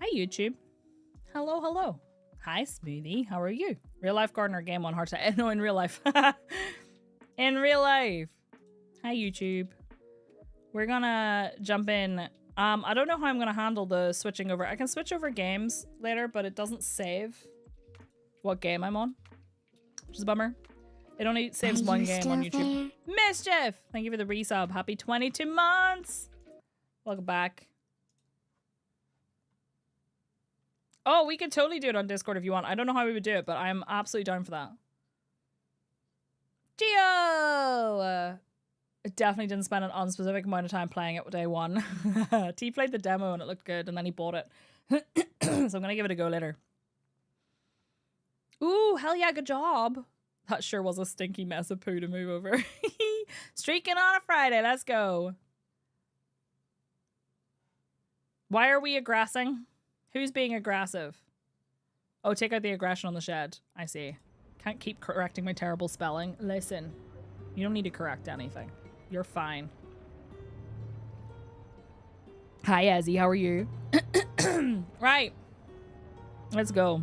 Hi, YouTube. Hello, hello. Hi, Smoothie. How are you? Real life gardener game on hard to... No, in real life. In real life. Hi, YouTube. We're gonna jump in. I don't know how I'm gonna handle the switching over. I can switch over games later, but it doesn't save what game I'm on, which is a bummer. It only saves one game on YouTube. There? Mischief! Thank you for the resub. Happy 22 months! Welcome back. Oh, we could totally do it on Discord if you want. I don't know how we would do it, but I'm absolutely down for that. Geo! It definitely didn't spend an unspecific amount of time playing it day one. T played the demo and it looked good, and then he bought it. So I'm gonna give it a go later. Ooh, hell yeah, good job. That sure was a stinky mess of poo to move over. Streaking on a Friday, let's go. Why are we aggressing? Who's being aggressive? Oh, take out the aggression on the shed. I see. Can't keep correcting my terrible spelling. Listen, you don't need to correct anything. You're fine. Hi, Ezzy. How are you? Right. Let's go.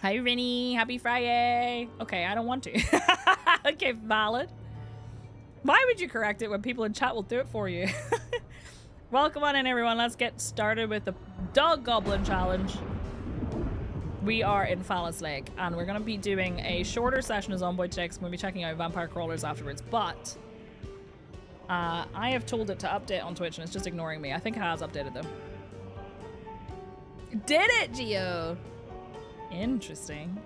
Hi, Rinny. Happy Friday. Okay, I don't want to. Okay, valid. Why would you correct it when people in chat will do it for you? Welcome on in, everyone. Let's get started with the Dog Goblin challenge. We are in Phallus Lake, and we're going to be doing a shorter session of Zomboid today because we're going to be checking out Vampire Crawlers afterwards, but I have told it to update on Twitch, and it's just ignoring me. I think it has updated, though. Did it, Geo? Interesting.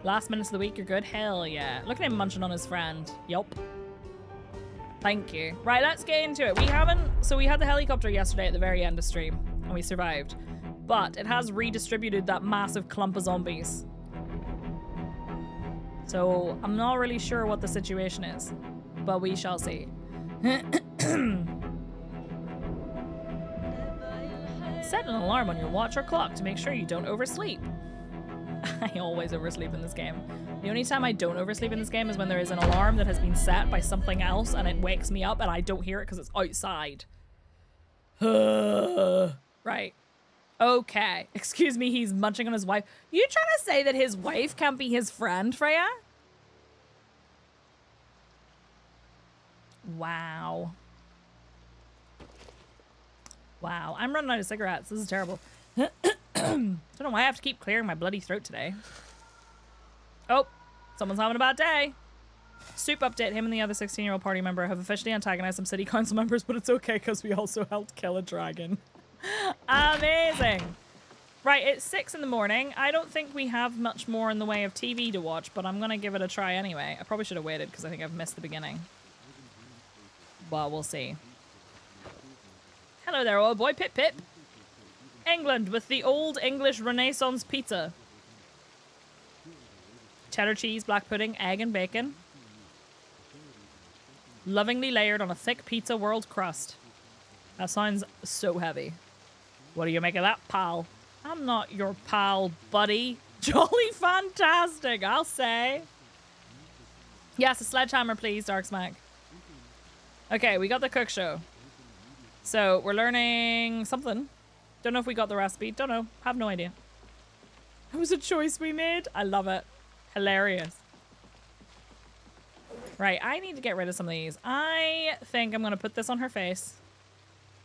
Last minutes of the week, you're good? Hell yeah. Look at him munching on his friend. Yup. Thank you. Right, let's get into it. So we had the helicopter yesterday at the very end of stream, and we survived. But it has redistributed that massive clump of zombies. So I'm not really sure what the situation is, but we shall see. Set an alarm on your watch or clock to make sure you don't oversleep. I always oversleep in this game. The only time I don't oversleep in this game is when there is an alarm that has been set by something else and it wakes me up and I don't hear it because it's outside. Right. Okay. Excuse me, he's munching on his wife. You trying to say that his wife can't be his friend, Freya? Wow. Wow. I'm running out of cigarettes. This is terrible. Don't know why I have to keep clearing my bloody throat today. Oh, someone's having a bad day. Soup update. Him and the other 16-year-old party member have officially antagonized some city council members, but it's okay because we also helped kill a dragon. Amazing. Right, it's 6 in the morning. I don't think we have much more in the way of TV to watch, but I'm going to give it a try anyway. I probably should have waited because I think I've missed the beginning. But we'll see. Hello there, old boy. Pip Pip. England with the old English Renaissance pizza. Cheddar cheese, black pudding, egg and bacon. Lovingly layered on a thick pizza world crust. That sounds so heavy. What do you make of that, pal? I'm not your pal, buddy. Jolly fantastic, I'll say. Yes, a sledgehammer, please, Dark Smack. Okay, we got the cook show. So, we're learning something. Don't know if we got the recipe. Don't know. Have no idea. It was a choice we made. I love it. Hilarious. Right, I need to get rid of some of these. I think I'm going to put this on her face.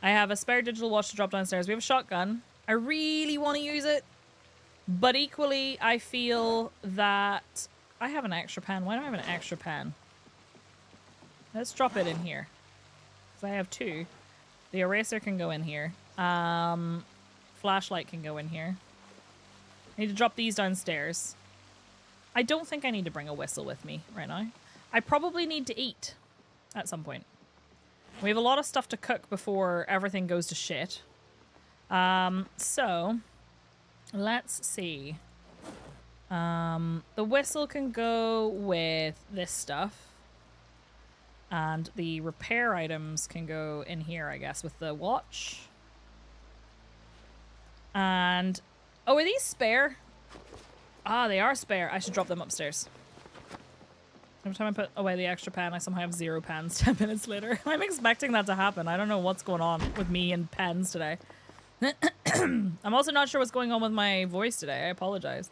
I have a spare digital watch to drop downstairs. We have a shotgun. I really want to use it. But equally, I feel that I have an extra pen. Why do I have an extra pen? Let's drop it in here. Because I have 2. The eraser can go in here. Flashlight can go in here. I need to drop these downstairs. I don't think I need to bring a whistle with me right now. I probably need to eat at some point. We have a lot of stuff to cook before everything goes to shit. So let's see. The whistle can go with this stuff. And the repair items can go in here, I guess, with the watch. And... oh, are these spare? Ah, they are spare. I should drop them upstairs. Every time I put away the extra pen, I somehow have 0 pens 10 minutes later. I'm expecting that to happen. I don't know what's going on with me and pens today. I'm also not sure what's going on with my voice today. I apologize.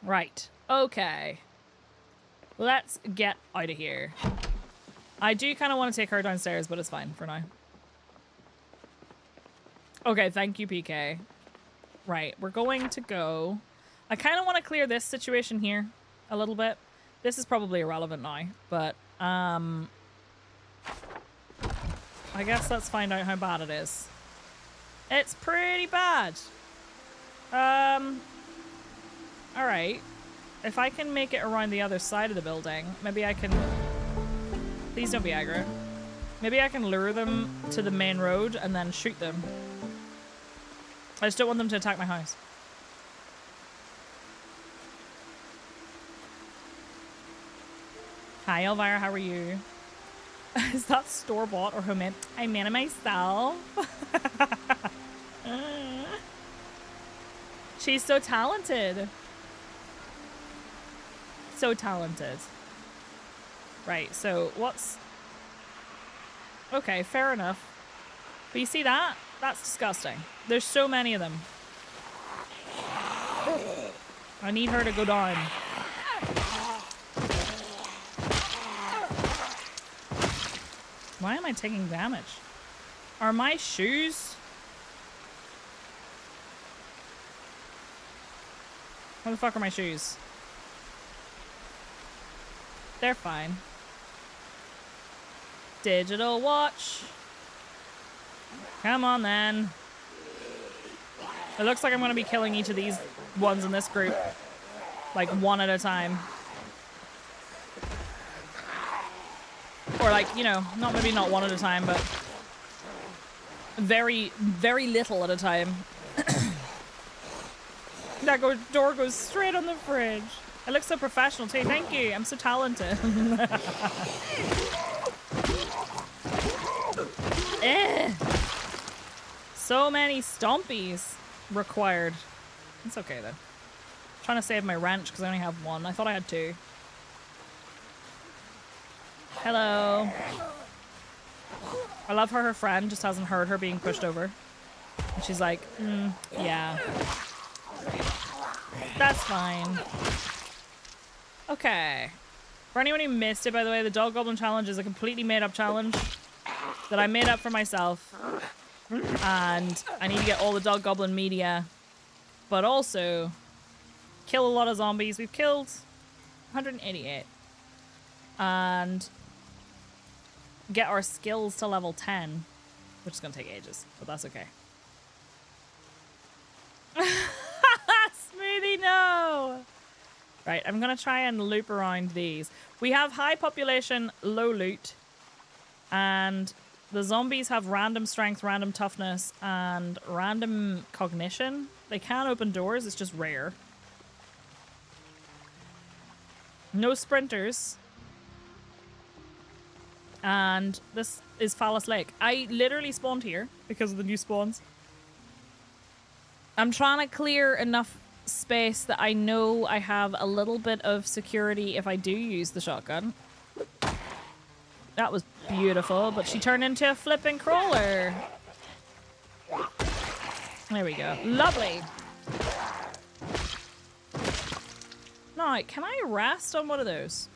Right. Okay. Let's get out of here. I do kind of want to take her downstairs, but it's fine for now. Okay, thank you, PK. Right, we're going to go... I kind of want to clear this situation here a little bit. This is probably irrelevant now, but I guess let's find out how bad it is. It's pretty bad. Alright. If I can make it around the other side of the building, maybe I can... Please don't be aggro. Maybe I can lure them to the main road and then shoot them. I just don't want them to attack my house. Hi, Elvira, how are you? Is that store-bought or homemade? I made it myself. She's so talented. So talented. Right, so what's... Okay, fair enough. But you see that? That's disgusting. There's so many of them. I need her to go down. Why am I taking damage? Are my shoes... Where the fuck are my shoes? They're fine. Digital watch. Come on then. It looks like I'm gonna be killing each of these ones in this group. Like one at a time. Or like, you know, maybe not one at a time, but very, very little at a time. That door goes straight on the fridge. I look so professional too. Thank you. I'm so talented. So many stompies required. It's okay though. I'm trying to save my wrench because I only have one. I thought I had two. Hello. I love her friend just hasn't heard her being pushed over. And she's like, yeah. That's fine. Okay. For anyone who missed it, by the way, the Dog Goblin challenge is a completely made-up challenge that I made up for myself. And I need to get all the Dog Goblin media, but also kill a lot of zombies. We've killed 188. And get our skills to level 10, which is going to take ages, but that's okay. Smoothie, no! Right, I'm going to try and loop around these. We have high population, low loot, and the zombies have random strength, random toughness, and random cognition. They can open doors, it's just rare. No sprinters. And this is Phallus Lake. I literally spawned here because of the new spawns. I'm trying to clear enough space that I know I have a little bit of security if I do use the shotgun. That was beautiful, but she turned into a flipping crawler. There we go. Lovely. Now, can I rest on one of those?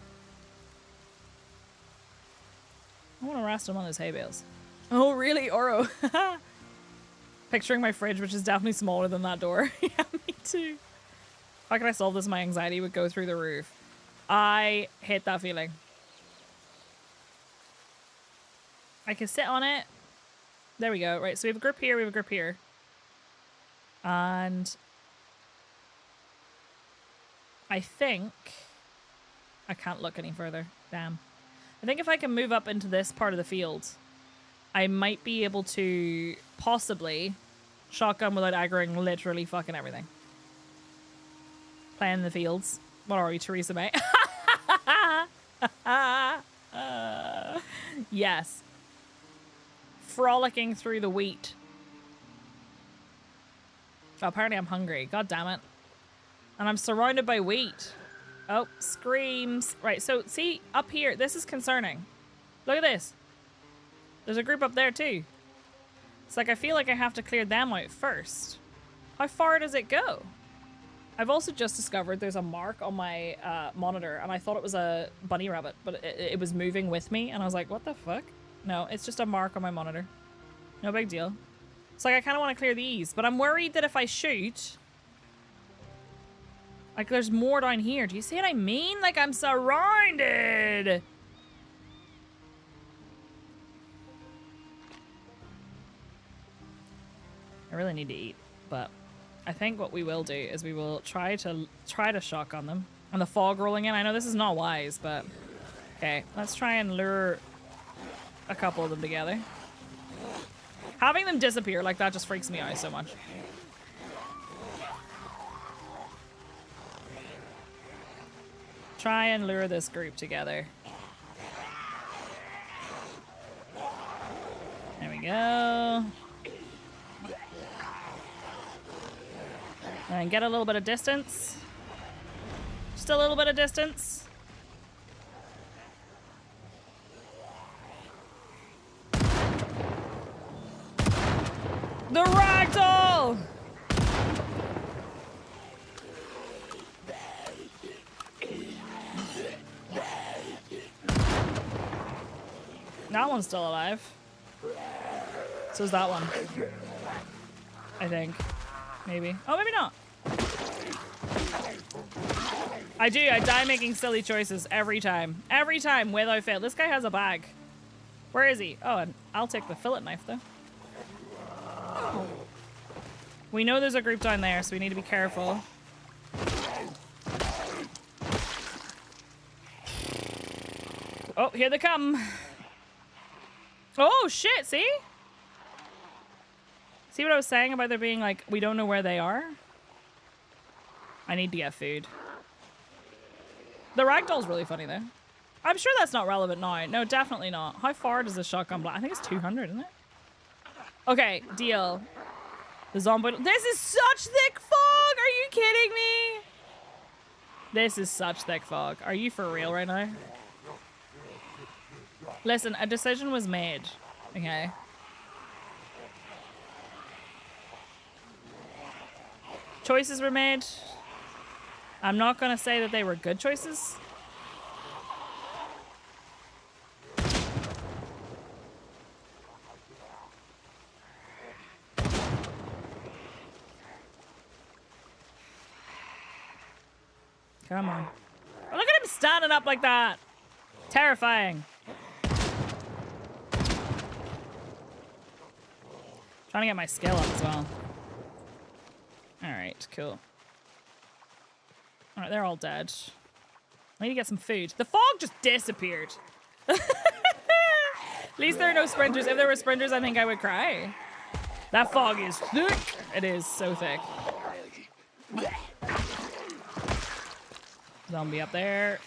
I want to rest on one of those hay bales. Oh, really, Oro? Picturing my fridge, which is definitely smaller than that door. Yeah, me too. How can I solve this? My anxiety would go through the roof. I hate that feeling. I can sit on it. There we go. Right, so we have a grip here, we have a grip here. And I think I can't look any further. Damn. I think if I can move up into this part of the field, I might be able to possibly shotgun without aggroing literally fucking everything. Playing the fields. What are we, Theresa May? Yes. Frolicking through the wheat. Oh, apparently I'm hungry. God damn it. And I'm surrounded by wheat. Oh, screams. Right, so see, up here, this is concerning. Look at this. There's a group up there too. It's like I feel like I have to clear them out first. How far does it go? I've also just discovered there's a mark on my monitor, and I thought it was a bunny rabbit, but it was moving with me, and I was like, what the fuck? No, it's just a mark on my monitor. No big deal. It's like I kind of want to clear these, but I'm worried that if I shoot... Like, there's more down here. Do you see what I mean? Like, I'm surrounded! I really need to eat, but I think what we will do is we will try to shotgun them. And the fog rolling in, I know this is not wise, but okay, let's try and lure a couple of them together. Having them disappear like that just freaks me out so much. Try and lure this group together. There we go. And get a little bit of distance. Just a little bit of distance. The ragdoll! That one's still alive. So is that one. I think. Maybe. Oh, maybe not. I do. I die making silly choices every time. Every time without fail. This guy has a bag. Where is he? Oh, and I'll take the fillet knife, though. We know there's a group down there, so we need to be careful. Oh, here they come. Oh, shit, see? See what I was saying about there being, like, we don't know where they are? I need to get food. The ragdoll's really funny, though. I'm sure that's not relevant now. No, definitely not. How far does the shotgun block? I think it's 200, isn't it? Okay, deal. The Zomboid. This is such thick fog! Are you kidding me? This is such thick fog. Are you for real right now? Listen, a decision was made. Okay. Choices were made. I'm not gonna say that they were good choices. Come on. Oh, look at him standing up like that. Terrifying. Trying to get my skill up as well. Alright, cool. Alright, they're all dead. I need to get some food. The fog just disappeared. At least there are no sprinters. If there were sprinters, I think I would cry. That fog is thick. It is so thick. Zombie up there.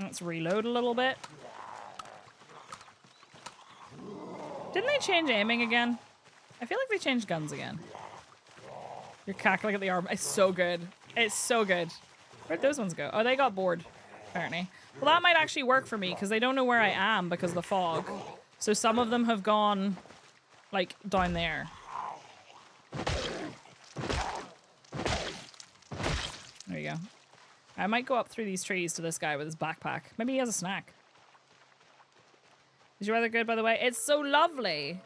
Let's reload a little bit. Didn't they change aiming again? I feel like they changed guns again. You're cackling at the arm. It's so good. It's so good. Where'd those ones go? Oh, they got bored, apparently. Well, that might actually work for me because they don't know where I am because of the fog. So some of them have gone, like, down there. There you go. I might go up through these trees to this guy with his backpack. Maybe he has a snack. Is your weather good, by the way? It's so lovely.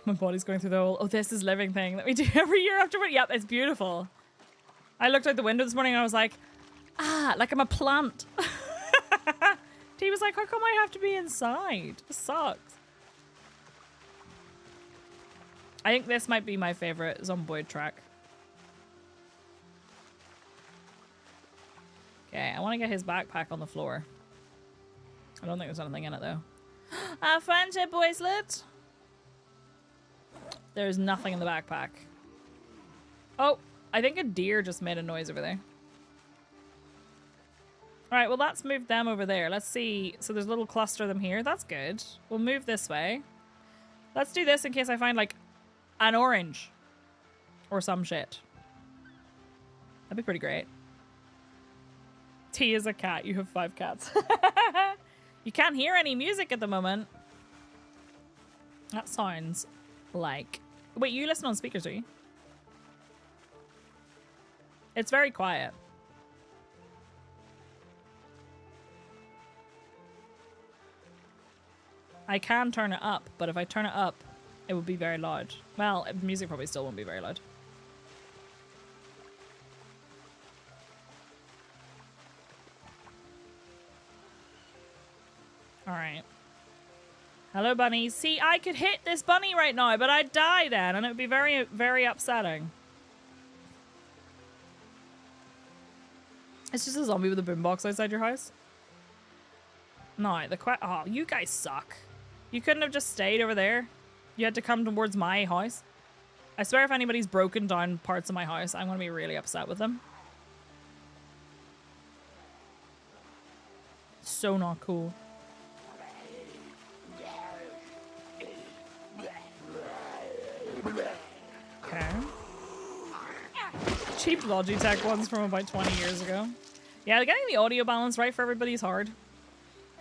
My body's going through the whole, oh, this is living thing that we do every year after. Yep, it's beautiful. I looked out the window this morning and I was like, ah, like I'm a plant. T was like, how come I have to be inside? This sucks. I think this might be my favorite Zomboid track. Okay, I want to get his backpack on the floor. I don't think there's anything in it, though. A friendship bracelet! There's nothing in the backpack. Oh, I think a deer just made a noise over there. Alright, well, let's move them over there. Let's see. So there's a little cluster of them here. That's good. We'll move this way. Let's do this in case I find, like, an orange. Or some shit. That'd be pretty great. T is a cat. You have 5 cats. You can't hear any music at the moment. That sounds like... Wait, you listen on speakers, do you? It's very quiet. I can turn it up, but if I turn it up, it would be very loud. Well, music probably still won't be very loud. All right. Hello, bunnies. See, I could hit this bunny right now, but I'd die then, and it would be very, very upsetting. It's just a zombie with a boombox outside your house. No, oh, you guys suck. You couldn't have just stayed over there. You had to come towards my house. I swear if anybody's broken down parts of my house, I'm going to be really upset with them. So not cool. Okay. Cheap Logitech ones from about 20 years ago. Yeah, getting the audio balance right for everybody is hard.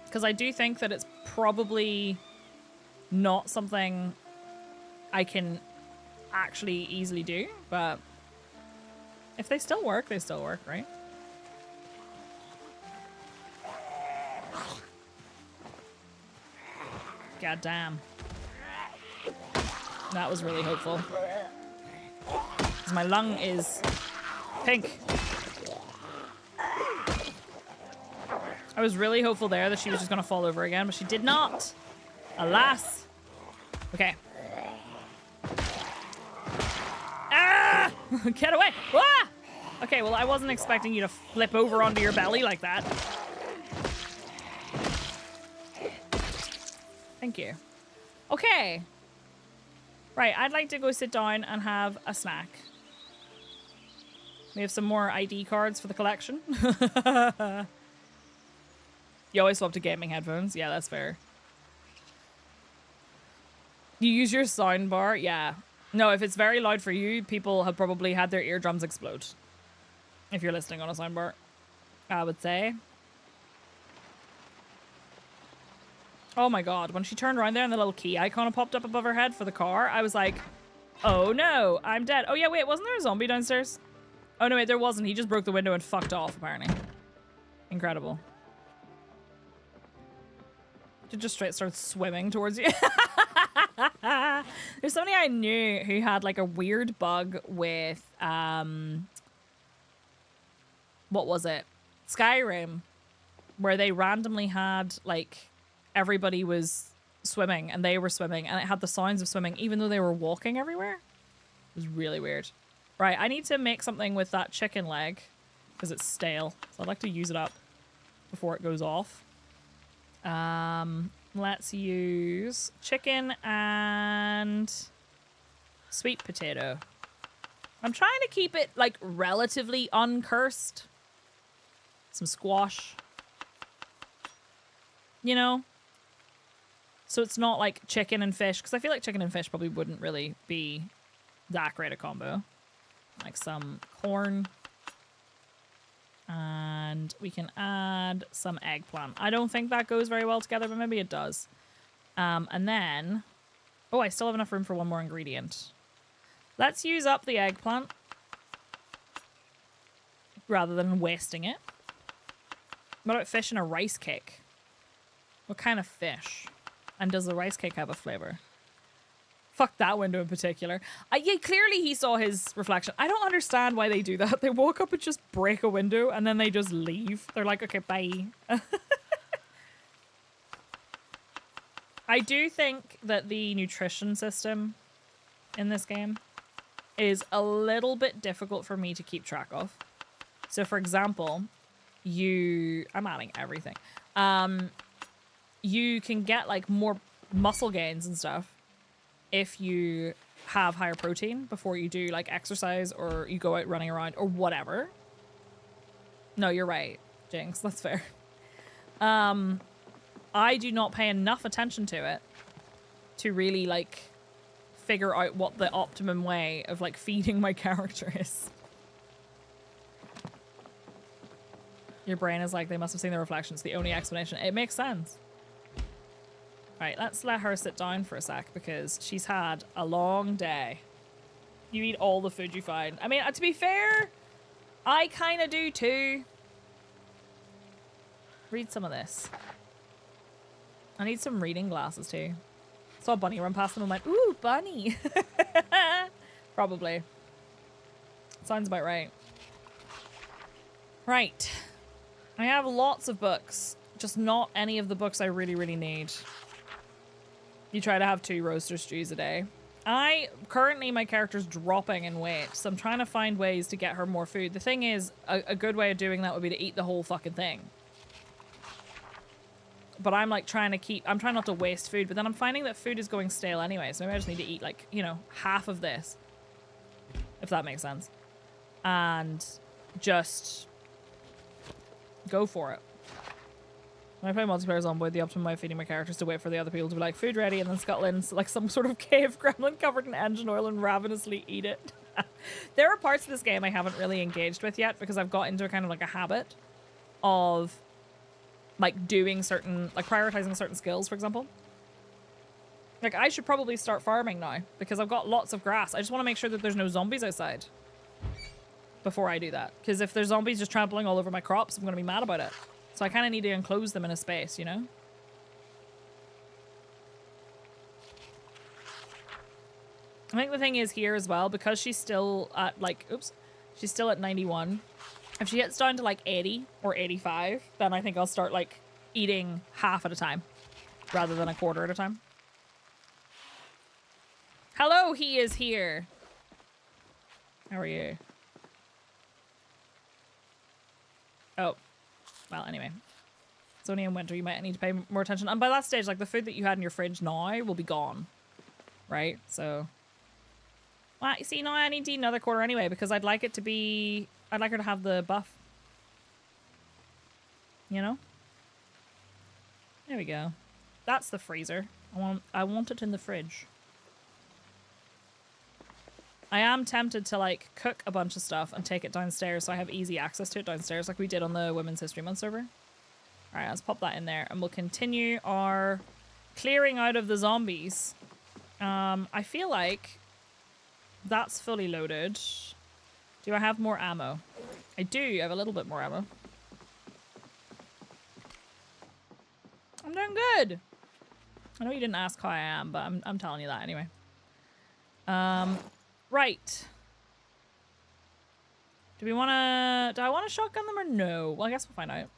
Because I do think that it's probably not something I can actually easily do, but if they still work, they still work, right? God damn. That was really hopeful. Because my lung is pink. I was really hopeful there that she was just going to fall over again, but she did not. Alas. Okay. Ah! Get away. Ah! Okay, well, I wasn't expecting you to flip over onto your belly like that. Thank you. Okay. Right, I'd like to go sit down and have a snack. We have some more ID cards for the collection. You always swap to gaming headphones. Yeah, that's fair. You use your sound bar? Yeah. No, if it's very loud for you, people have probably had their eardrums explode. If you're listening on a sound bar, I would say. Oh my god, when she turned around there and the little key icon popped up above her head for the car, I was like, oh no, I'm dead. Oh yeah, wait, wasn't there a zombie downstairs? Oh no, wait, there wasn't. He just broke the window and fucked off, apparently. Incredible. She just straight started swimming towards you. There's somebody I knew who had like a weird bug with, what was it? Skyrim, where they randomly had like, everybody was swimming and they were swimming and it had the sounds of swimming even though they were walking everywhere. It was really weird. Right, I need to make something with that chicken leg because it's stale. So I'd like to use it up before it goes off. Let's use chicken and sweet potato. I'm trying to keep it like relatively uncursed. Some squash. You know? So it's not like chicken and fish, because I feel like chicken and fish probably wouldn't really be that great a combo. Like some corn. And we can add some eggplant. I don't think that goes very well together, but maybe it does. And then... Oh, I still have enough room for one more ingredient. Let's use up the eggplant. Rather than wasting it. What about fish and a rice cake? What kind of fish? And does the rice cake have a flavor? Fuck that window in particular. Yeah, clearly he saw his reflection. I don't understand why they do that. They walk up and just break a window and then they just leave. They're like, okay, bye. I do think that the nutrition system in this game is a little bit difficult for me to keep track of. So for example, I'm adding everything. You can get like more muscle gains and stuff if you have higher protein before you do like exercise or you go out running around or whatever. No, you're right, Jinx. That's fair. I do not pay enough attention to it to really like figure out what the optimum way of like feeding my character is. Your brain is like, they must have seen the reflections. The only explanation. It makes sense. Right, let's let her sit down for a sec because she's had a long day. You eat all the food you find. I mean, to be fair, I kind of do too. Read some of this. I need some reading glasses too. Saw a bunny run past them and went, ooh, bunny. Probably. Sounds about right. Right. I have lots of books, just not any of the books I really, really need. You try to have 2 roaster stews a day. Currently my character's dropping in weight, so I'm trying to find ways to get her more food. The thing is, a good way of doing that would be to eat the whole fucking thing. But I'm like I'm trying not to waste food, but then I'm finding that food is going stale anyway, so maybe I just need to eat like, you know, half of this. If that makes sense. And just go for it. When I play multiplayer Zomboid, the optimum way of feeding my characters to wait for the other people to be like, food ready, and then scuttle in like some sort of cave gremlin covered in engine oil and ravenously eat it. There are parts of this game I haven't really engaged with yet because I've got into a kind of like a habit of like doing certain, like prioritizing certain skills, for example. Like I should probably start farming now because I've got lots of grass. I just want to make sure that there's no zombies outside before I do that. Because if there's zombies just trampling all over my crops, I'm going to be mad about it. So I kind of need to enclose them in a space, you know? I think the thing is here as well, because she's still at like, she's still at 91. If she gets down to like 80 or 85, then I think I'll start like eating half at a time rather than a quarter at a time. Hello, he is here. How are you? Oh. Well, anyway. It's only in winter. You might need to pay more attention. And by that stage, like, the food that you had in your fridge now will be gone. Right? So... Well, you see, now I need to eat another quarter anyway, because I'd like it to be... I'd like her to have the buff. You know? There we go. That's the freezer. I want it in the fridge. I am tempted to, like, cook a bunch of stuff and take it downstairs so I have easy access to it downstairs like we did on the Women's History Month server. Alright, let's pop that in there and we'll continue our clearing out of the zombies. I feel like that's fully loaded. Do I have more ammo? I do. I have a little bit more ammo. I'm doing good. I know you didn't ask how I am, but I'm telling you that anyway. Right. Do I want to shotgun them or no? Well, I guess we'll find out.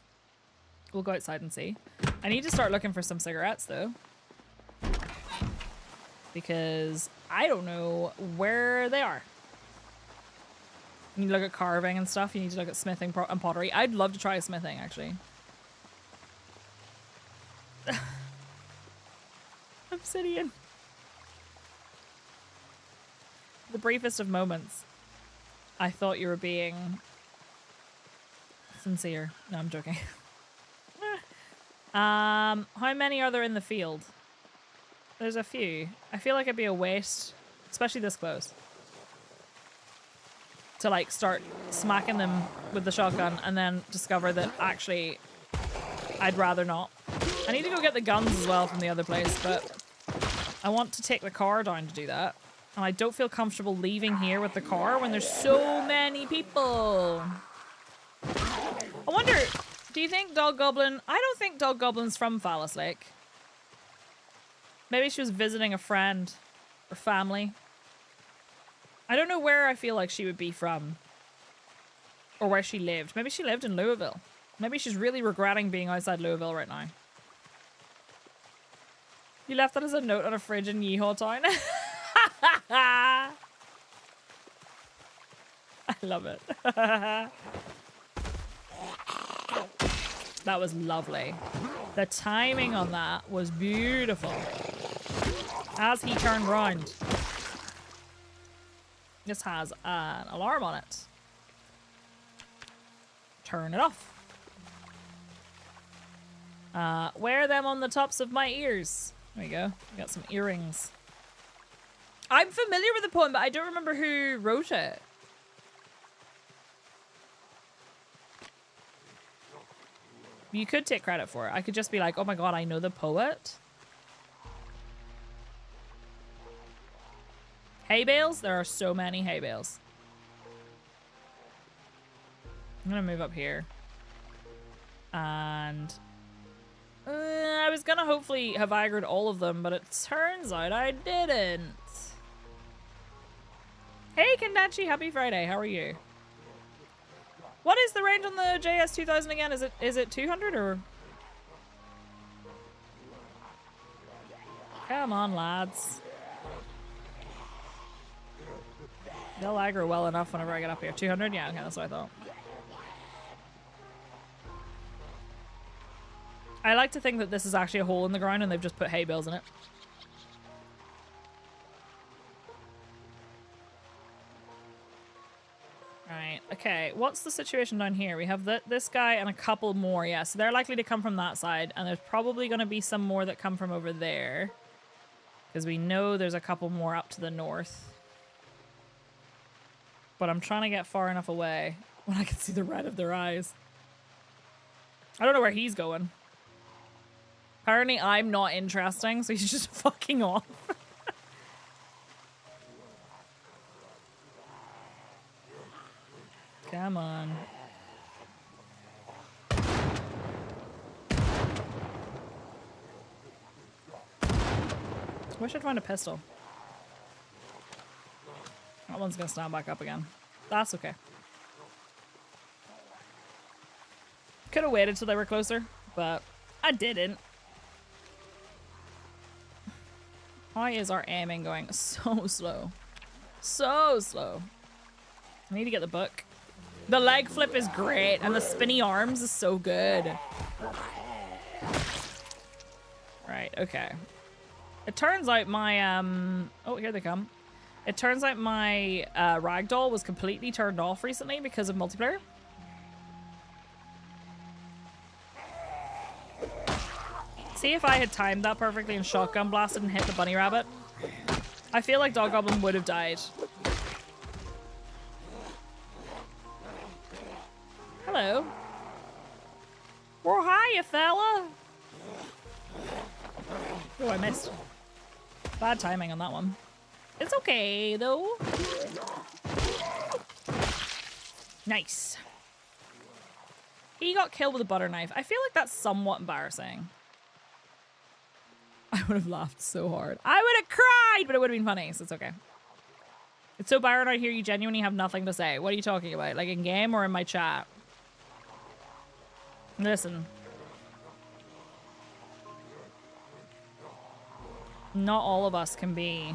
We'll go outside and see. I need to start looking for some cigarettes though. Because I don't know where they are. You need to look at carving and stuff. You need to look at smithing and pottery. I'd love to try smithing actually. Obsidian. The briefest of moments, I thought you were being sincere. No, I'm joking. How many are there in the field? There's a few. I feel like it'd be a waste, especially this close, to like start smacking them with the shotgun and then discover that actually I'd rather not. I need to go get the guns as well from the other place, but I want to take the car down to do that. And I don't feel comfortable leaving here with the car when there's so many people. I wonder, do you think Dog Goblin... I don't think Dog Goblin's from Phallus Lake. Maybe she was visiting a friend or family. I don't know where I feel like she would be from. Or where she lived. Maybe she lived in Louisville. Maybe she's really regretting being outside Louisville right now. You left that as a note on a fridge in Yeehaw Town. I love it. That was lovely. The timing on that was beautiful. As he turned round. This has an alarm on it. Turn it off. Wear them on the tops of my ears. There we go. We got some earrings. I'm familiar with the poem, but I don't remember who wrote it. You could take credit for it. I could just be like, oh my god, I know the poet. Hay bales? There are so many hay bales. I'm gonna move up here. And I was gonna hopefully have aggroed all of them, but it turns out I didn't. Hey Kendachi, happy Friday. How are you? What is the range on the JS2000 again? Is it 200 or? Come on, lads. They'll aggro well enough whenever I get up here. 200? Yeah, okay, that's what I thought. I like to think that this is actually a hole in the ground and they've just put hay bales in it. Right, okay, what's the situation down here? We have this guy and a couple more, yeah, so they're likely to come from that side, and there's probably going to be some more that come from over there. Because we know there's a couple more up to the north. But I'm trying to get far enough away when I can see the red of their eyes. I don't know where he's going. Apparently I'm not interesting, so he's just fucking off. Come on. Wish I'd find a pistol. That one's gonna stand back up again. That's okay. Could have waited till they were closer, but I didn't. Why is our aiming going so slow? So slow. I need to get the book. The leg flip is great, and the spinny arms is so good. Right, okay. It turns out my, oh, here they come. It turns out my ragdoll was completely turned off recently because of multiplayer. See, if I had timed that perfectly and shotgun blasted and hit the bunny rabbit, I feel like Dog Goblin would have died. Hello. Well, hiya, fella. Oh, I missed. Bad timing on that one. It's okay, though. Nice. He got killed with a butter knife. I feel like that's somewhat embarrassing. I would have laughed so hard. I would have cried, but it would have been funny, so it's okay. It's so Byron out here, you genuinely have nothing to say. What are you talking about? Like in game or in my chat? Listen. Not all of us can be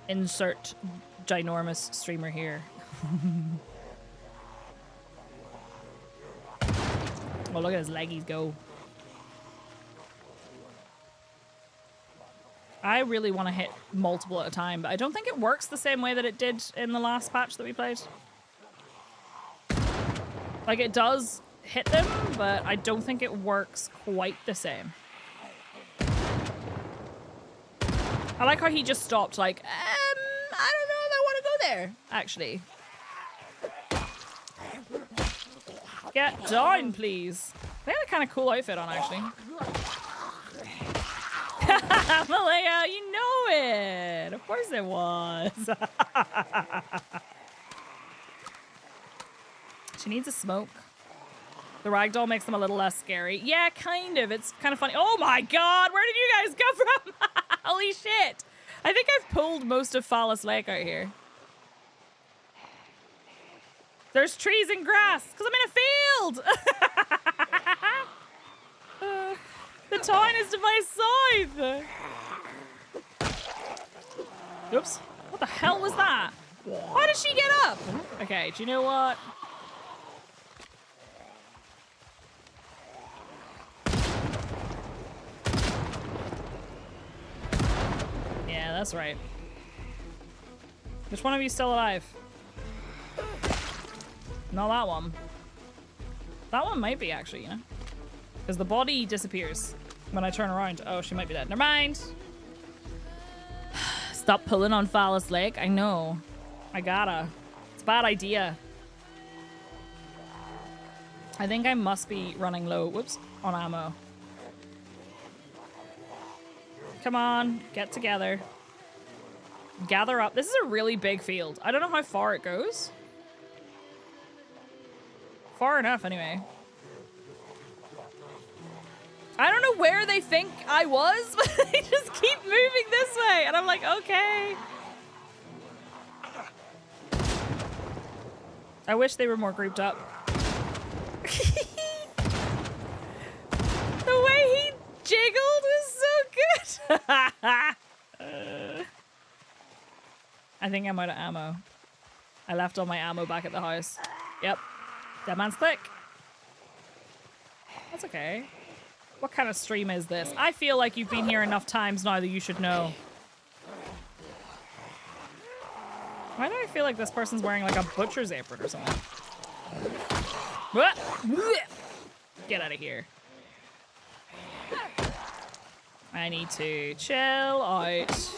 insert ginormous streamer here. Oh, look at his leggies go. I really want to hit multiple at a time, but I don't think it works the same way that it did in the last patch that we played. Like, it does hit them, but I don't think it works quite the same. I like how he just stopped, like, I don't know if I want to go there, actually. Get down, please. They had a kind of cool outfit on, actually. Malaya, you know it. Of course it was. She needs a smoke. The ragdoll makes them a little less scary. Yeah, kind of. It's kind of funny. Oh my god, where did you guys come from? Holy shit. I think I've pulled most of Phallus Lake out here. There's trees and grass, because I'm in a field. The town is to my south. Oops. What the hell was that? Why did she get up? Okay, do you know what? Yeah, that's right. Which one of you is still alive? Not that one. That one might be, actually, you know? Because the body disappears when I turn around. Oh, she might be dead. Never mind. Stop pulling on Phallus Lake. I know. I gotta. It's a bad idea. I think I must be running low, whoops, on ammo. Come on, get together. Gather up. This is a really big field. I don't know how far it goes. Far enough, anyway. I don't know where they think I was, but they just keep moving this way. And I'm like, okay. I wish they were more grouped up. The way he jiggled was so good. I think I'm out of ammo. I left all my ammo back at the house. Yep. Dead man's click. That's okay. What kind of stream is this? I feel like you've been here enough times now that you should know. Why do I feel like this person's wearing like a butcher's apron or something? Get out of here. I need to chill out.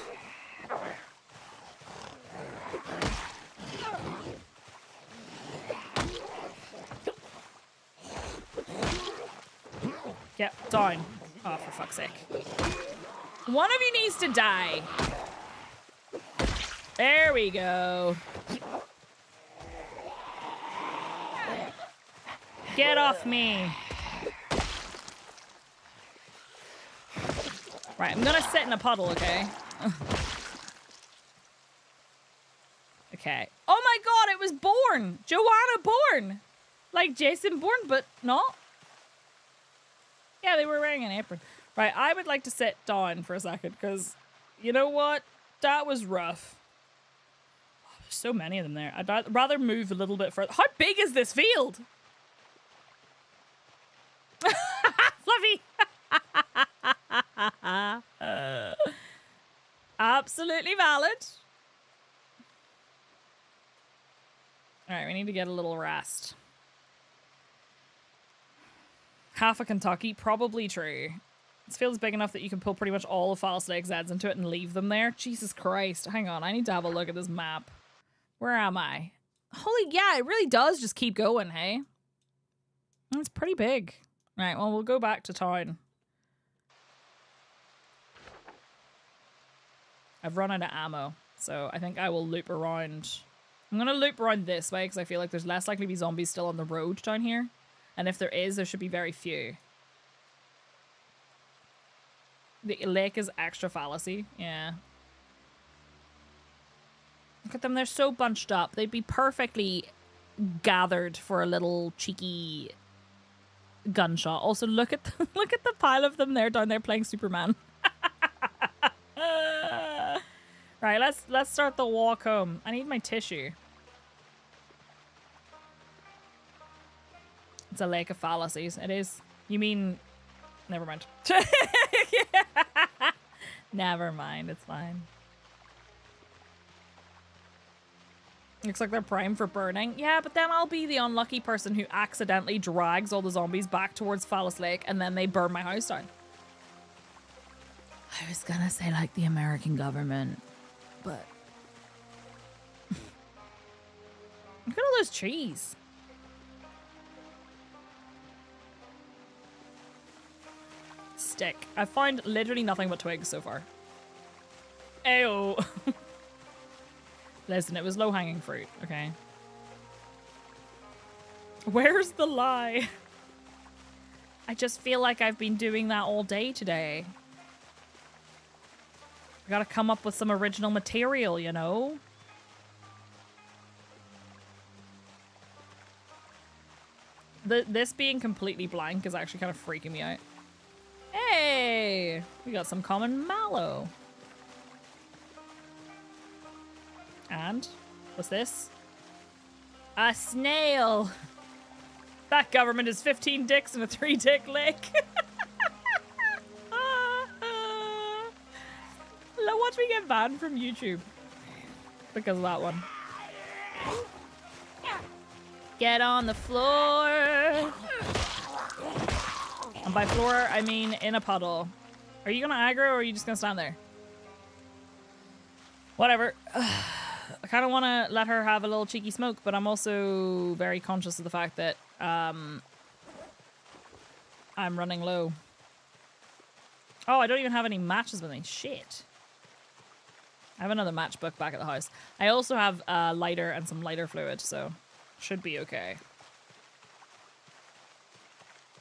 Yep, down. Oh, for fuck's sake. One of you needs to die. There we go. Get off me. Right, I'm gonna sit in a puddle, okay? Okay. Oh my god, it was Bourne! Joanna Bourne! Like Jason Bourne, but not. Yeah, they were wearing an apron. Right, I would like to sit down for a second, because you know what? That was rough. Oh, there's so many of them there. I'd rather move a little bit further. How big is this field? Fluffy! Absolutely valid. Alright, we need to get a little rest. Half of Kentucky, probably true. This field's big enough that you can pull pretty much all of False Lake Zeds into it and leave them there. Jesus Christ. Hang on, I need to have a look at this map. Where am I? Holy, yeah, it really does just keep going, hey? It's pretty big. Right, well, we'll go back to town. I've run out of ammo, so I think I will loop around. I'm going to loop around this way because I feel like there's less likely to be zombies still on the road down here. And if there is, there should be very few. The lake is extra fallacy, yeah. Look at them, they're so bunched up. They'd be perfectly gathered for a little cheeky gunshot. Also, look at the, look at the pile of them there down there playing Superman. Right, let's start the walk home. I need my tissue. It's a lake of fallacies. It is. You mean... Never mind. Never mind. It's fine. Looks like they're primed for burning. Yeah, but then I'll be the unlucky person who accidentally drags all the zombies back towards Phallus Lake and then they burn my house down. I was gonna say like the American government, but... Look at all those trees. Stick. I've found literally nothing but twigs so far. Ayo. Listen, it was low-hanging fruit, okay? Where's the lie? I just feel like I've been doing that all day today. I gotta come up with some original material, you know? This being completely blank is actually kind of freaking me out. Hey! We got some common mallow. And? What's this? A snail! That government is 15 dicks in a 3-dick lake. Watch me get banned from YouTube. Because of that one. Get on the floor! And by floor, I mean in a puddle. Are you gonna aggro or are you just gonna stand there? Whatever. I kind of want to let her have a little cheeky smoke, but I'm also very conscious of the fact that I'm running low. Oh, I don't even have any matches with me. Shit. I have another matchbook back at the house. I also have a lighter and some lighter fluid, so should be okay.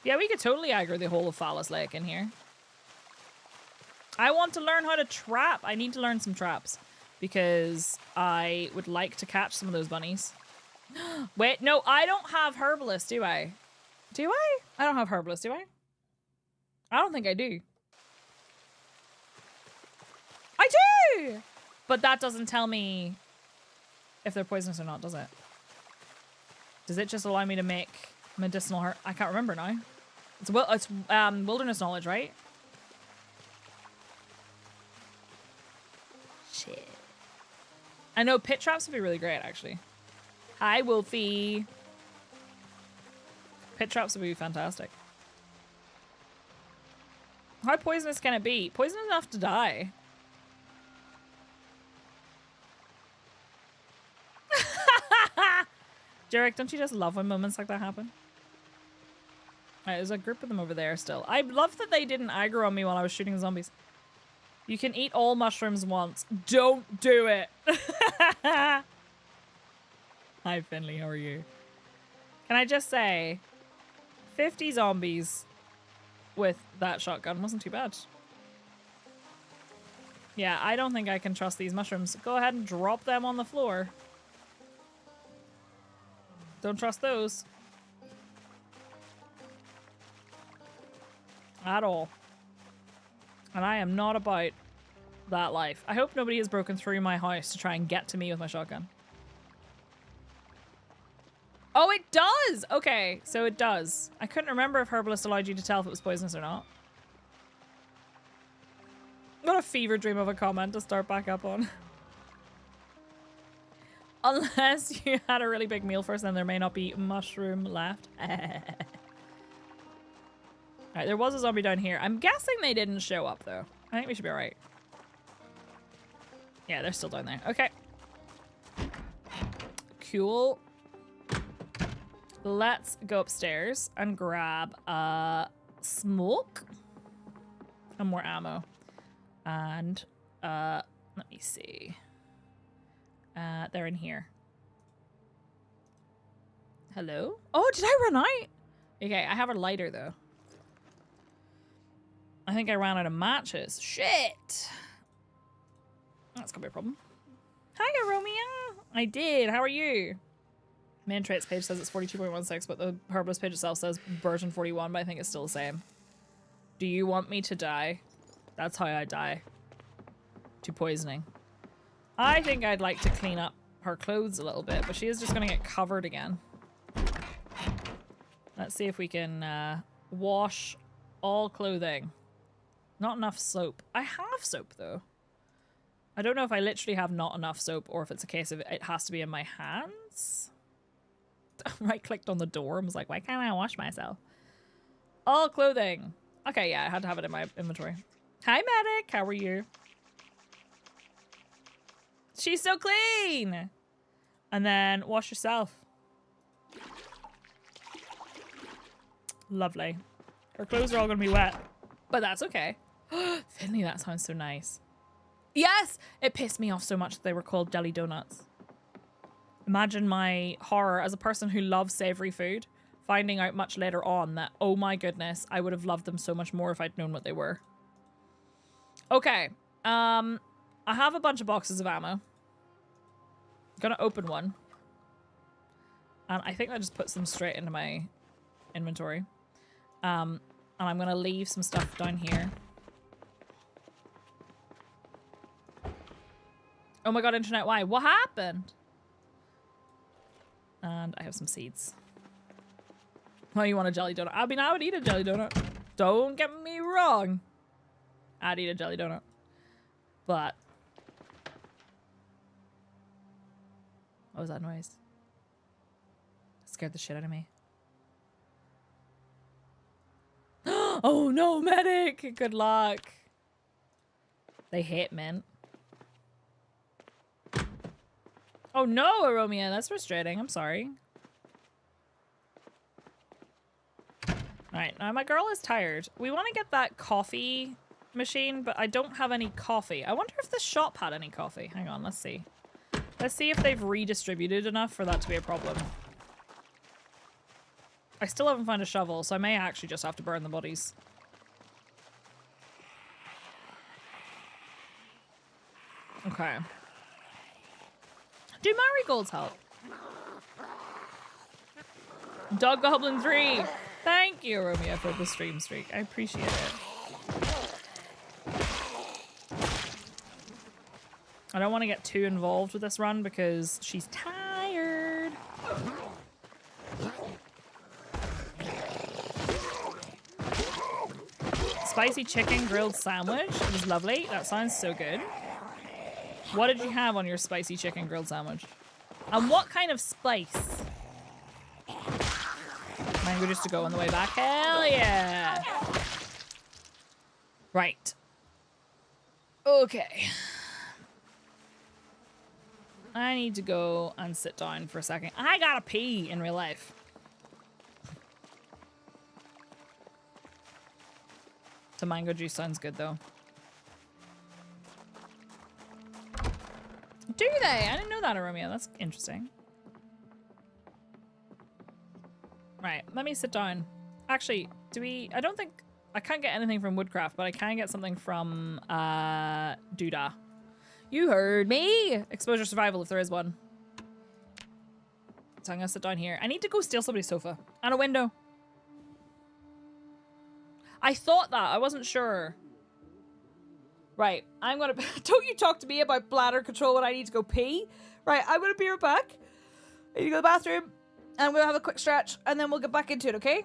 Yeah, we could totally aggro the whole of Phallus Lake in here. I want to learn how to trap. I need to learn some traps because I would like to catch some of those bunnies. Wait, no, I don't have Herbalist, do I? Do I? I don't have Herbalist, do I? I don't think I do. I do! But that doesn't tell me if they're poisonous or not, does it? Does it just allow me to make medicinal herb? I can't remember now. It's wilderness knowledge, right? Shit. I know pit traps would be really great, actually. Hi, Wolfie. Pit traps would be fantastic. How poisonous can it be? Poisonous enough to die. Jarek, don't you just love when moments like that happen? Alright, there's a group of them over there still. I love that they didn't aggro on me while I was shooting zombies. You can eat all mushrooms once. Don't do it. Hi, Finley. How are you? Can I just say, 50 zombies with that shotgun wasn't too bad. Yeah, I don't think I can trust these mushrooms. Go ahead and drop them on the floor. Don't trust those. At all. And I am not about that life. I hope nobody has broken through my house to try and get to me with my shotgun. Oh, it does! Okay, so it does. I couldn't remember if Herbalist allowed you to tell if it was poisonous or not. What a fever dream of a comment to start back up on. Unless you had a really big meal first, then there may not be mushroom left. Alright, there was a zombie down here. I'm guessing they didn't show up, though. I think we should be alright. Yeah, they're still down there. Okay. Cool. Let's go upstairs and grab smoke and more ammo. And let me see. They're in here. Hello? Oh, did I run out? Okay, I have a lighter though. I think I ran out of matches. Shit! That's gonna be a problem. Hiya, Romeo! I did. How are you? Main traits page says it's 42.16, but the Herbalist page itself says version 41, but I think it's still the same. Do you want me to die? That's how I die. To poisoning. I think I'd like to clean up her clothes a little bit, but she is just gonna get covered again. Let's see if we can wash all clothing. Not enough soap. I have soap though. I don't know if I literally have not enough soap or if it's a case of it has to be in my hands. Right clicked on the door and was like, why can't I wash myself? All clothing. Okay, yeah, I had to have it in my inventory. Hi, medic. How are you? She's so clean. And then wash yourself. Lovely. Her clothes are all going to be wet, but that's okay. Finley, that sounds so nice. Yes! It pissed me off so much that they were called jelly donuts. Imagine my horror as a person who loves savory food, finding out much later on that, oh my goodness, I would have loved them so much more if I'd known what they were. Okay. I have a bunch of boxes of ammo. I'm gonna open one. And I think I just put some straight into my inventory. And I'm gonna leave some stuff down here. Oh my god, internet, why? What happened? And I have some seeds. Oh, you want a jelly donut? I mean, I would eat a jelly donut. Don't get me wrong. I'd eat a jelly donut. But... what was that noise? It scared the shit out of me. Oh no, medic! Good luck. They hate mint. Oh no, Aromia, that's frustrating. I'm sorry. Alright, now my girl is tired. We want to get that coffee machine, but I don't have any coffee. I wonder if the shop had any coffee. Hang on, let's see. Let's see if they've redistributed enough for that to be a problem. I still haven't found a shovel, so I may actually just have to burn the bodies. Okay. Do marigolds help? Dog Goblin 3! Thank you, Romeo, for the stream streak. I appreciate it. I don't want to get too involved with this run because she's tired. Spicy chicken grilled sandwich. It was lovely. That sounds so good. What did you have on your spicy chicken grilled sandwich? And what kind of spice? Mango just to go on the way back. Hell yeah. Right. Okay. I need to go and sit down for a second. I gotta pee in real life. The mango juice sounds good though. Do they? I didn't know that, Romeo. That's interesting. Right, let me sit down. Actually, I don't think, I can't get anything from Woodcraft, but I can get something from, Doodah. You heard me! Exposure survival if there is one. So I'm gonna sit down here. I need to go steal somebody's sofa. And a window. I thought that, I wasn't sure. Right, I'm gonna, don't you talk to me about bladder control when I need to go pee. Right, I'm gonna be right back. I need to go to the bathroom. And I'm gonna have a quick stretch and then we'll get back into it, okay?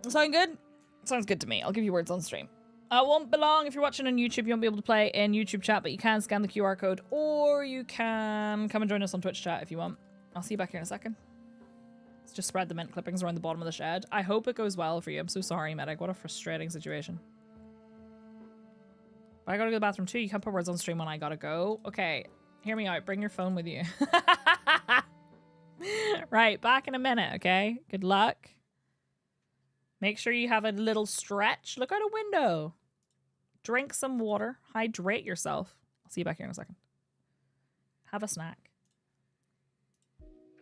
Sound good? Sounds good to me. I'll give you words on stream. It won't be long. If you're watching on YouTube, you won't be able to play in YouTube chat, but you can scan the QR code or you can come and join us on Twitch chat if you want. I'll see you back here in a second. Let's just spread the mint clippings around the bottom of the shed. I hope it goes well for you. I'm so sorry, Medic. What a frustrating situation. But I gotta go to the bathroom too. You can't put words on stream when I gotta go. Okay, hear me out. Bring your phone with you. Right, back in a minute, okay? Good luck. Make sure you have a little stretch. Look out a window. Drink some water. Hydrate yourself. I'll see you back here in a second. Have a snack.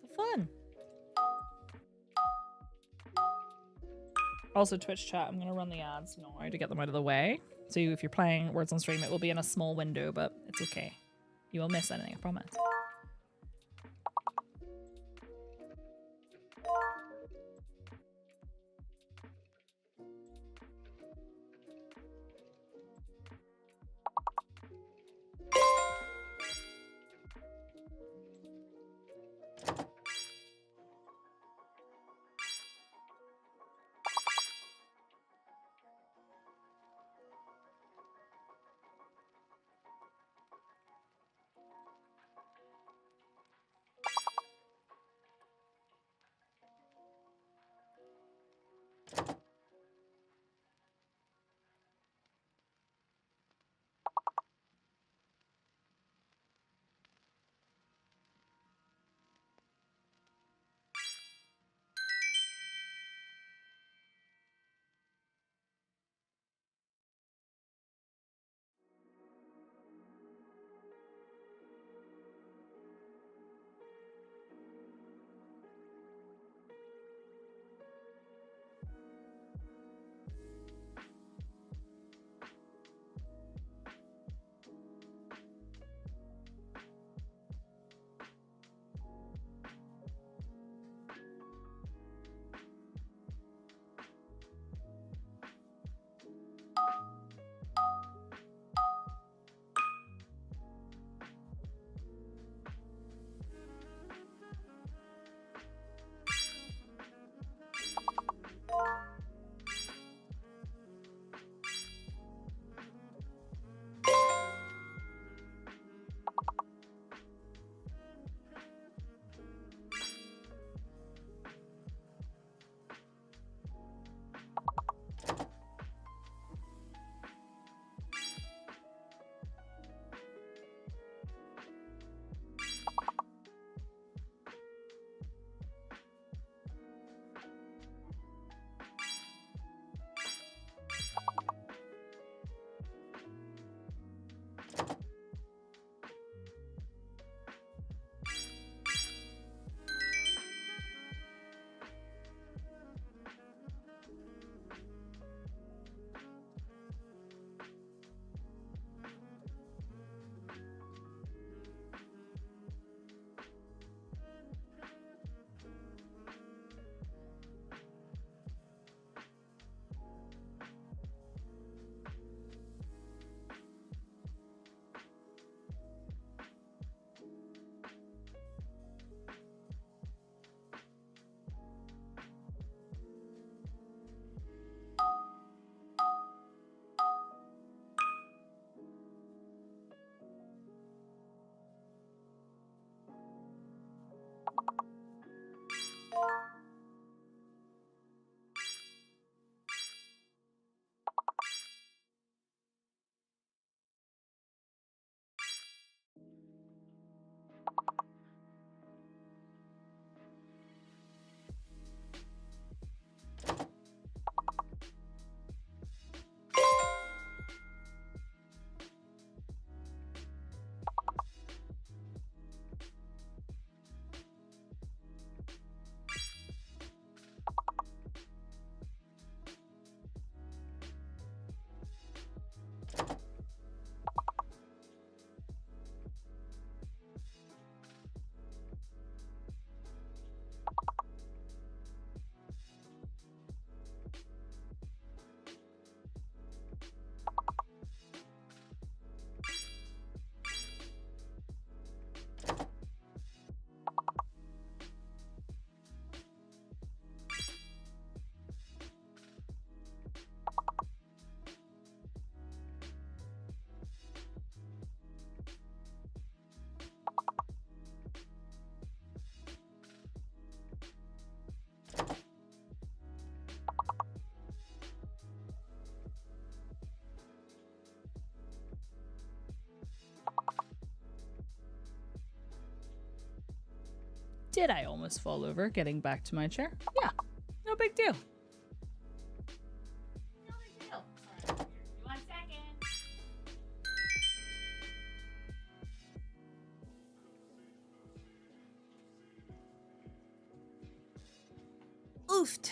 Have fun. Also, Twitch chat, I'm going to run the ads now to get them out of the way. So if you're playing Words on Stream, it will be in a small window, but it's okay. You won't miss anything, I promise. Did I almost fall over getting back to my chair? Yeah, no big deal. No big deal. All right, give me 1 second. Oofed.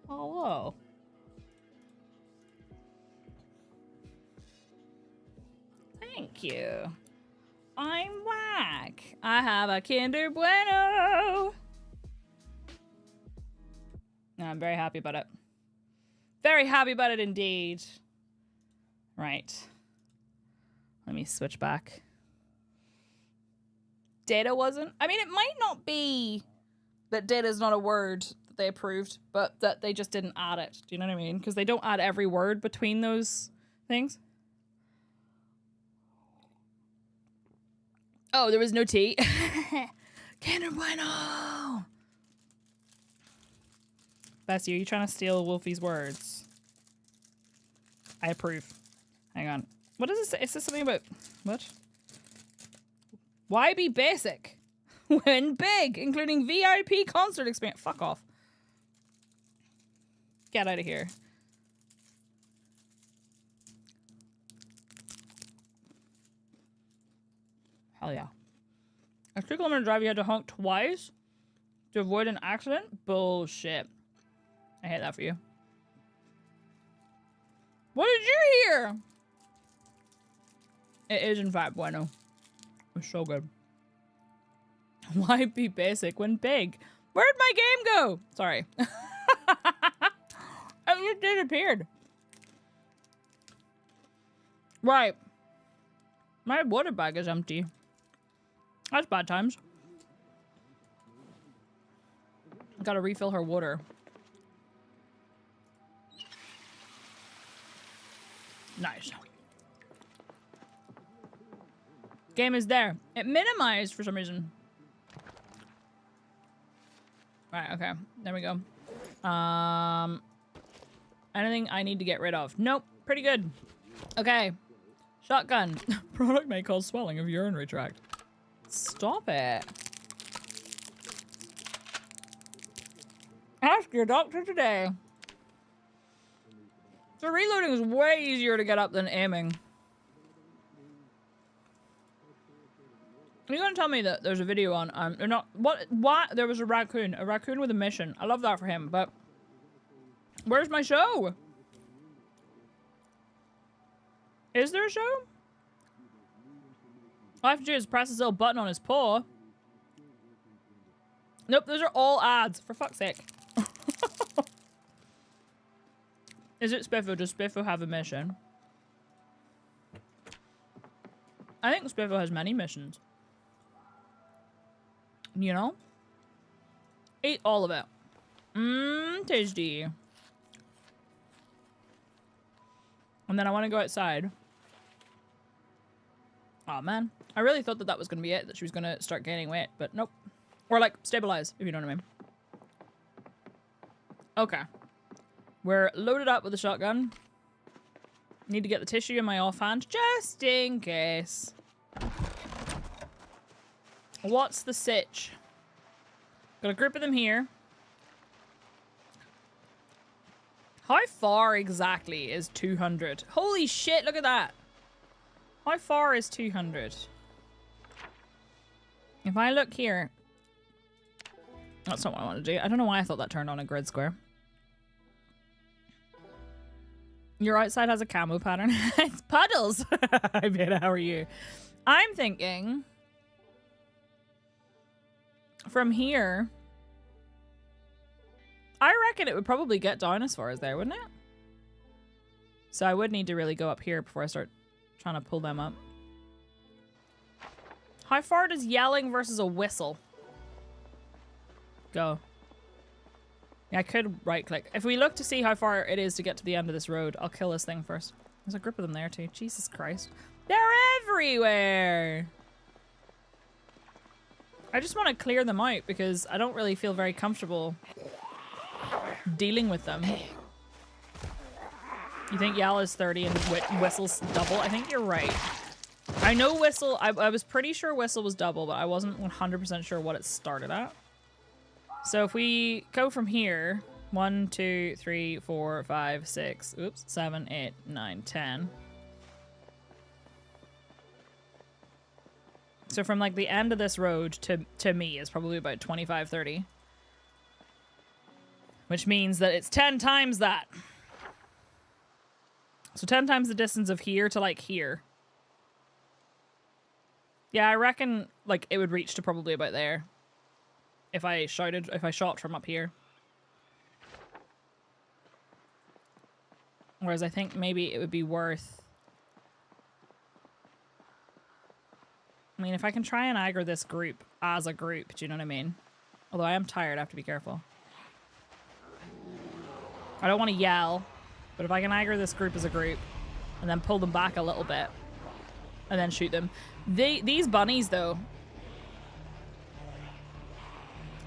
Hello. Thank you. I'm whack. I have a Kinder Bueno. I'm very happy about it. Very happy about it indeed. Right. Let me switch back. Data wasn't. I mean, it might not be that data is not a word that they approved, but that they just didn't add it. Do you know what I mean? Because they don't add every word between those things. Oh, there was no tea. Kinder Bueno. Bessie, are you trying to steal Wolfie's words? I approve. Hang on. What does it say? It says something about... What? Why be basic when big, including VIP concert experience? Fuck off. Get out of here. Hell yeah. A 2-kilometer drive you had to honk twice to avoid an accident? Bullshit. I hate that for you. What did you hear? It is in fact bueno. It's so good. Why be basic when big? Where'd my game go? Sorry. It just disappeared. Right. My water bag is empty. That's bad times. Gotta refill her water. Nice. Game is there. It minimized for some reason. Right, okay. There we go. Anything I need to get rid of? Nope. Pretty good. Okay. Shotgun. Product may cause swelling of urinary tract. Stop it. Ask your doctor today. So reloading is way easier to get up than aiming. You're gonna tell me that there's a video on not what there was a raccoon with a mission. I love that for him, but where's my show? Is there a show? All I have to do is press this little button on his paw. Nope, those are all ads, for fuck's sake. Is it Spiffo? Does Spiffo have a mission? I think Spiffo has many missions. You know? Eat all of it. Tasty. And then I want to go outside. Oh man. I really thought that that was going to be it, that she was going to start gaining weight, but nope. Or like, stabilize, if you know what I mean. Okay. We're loaded up with a shotgun. Need to get the tissue in my offhand, just in case. What's the sitch? Got a group of them here. How far exactly is 200? Holy shit, look at that. How far is 200? If I look here. That's not what I want to do. I don't know why I thought that turned on a grid square. Your outside has a camo pattern. It's puddles. I bet. How are you? I'm thinking from here. I reckon it would probably get down as far as there, wouldn't it? So I would need to really go up here before I start trying to pull them up. How far does yelling versus a whistle go? Yeah, I could right click. If we look to see how far it is to get to the end of this road, I'll kill this thing first. There's a group of them there too. Jesus Christ. They're everywhere. I just want to clear them out because I don't really feel very comfortable dealing with them. You think yell is 30 and whistles double? I think you're right. I know Whistle, I was pretty sure Whistle was double, but I wasn't 100% sure what it started at. So if we go from here, 1, 2, 3, 4, 5, 6, oops, 7, 8, 9, 10. So from like the end of this road to me is probably about 25, 30. Which means that it's 10 times that. So 10 times the distance of here to like here. Yeah, I reckon like it would reach to probably about there. If I shot from up here. Whereas I think maybe it would be worth... I mean, if I can try and aggro this group as a group, do you know what I mean? Although I am tired, I have to be careful. I don't want to yell, but if I can aggro this group as a group and then pull them back a little bit and then shoot them. These bunnies, though...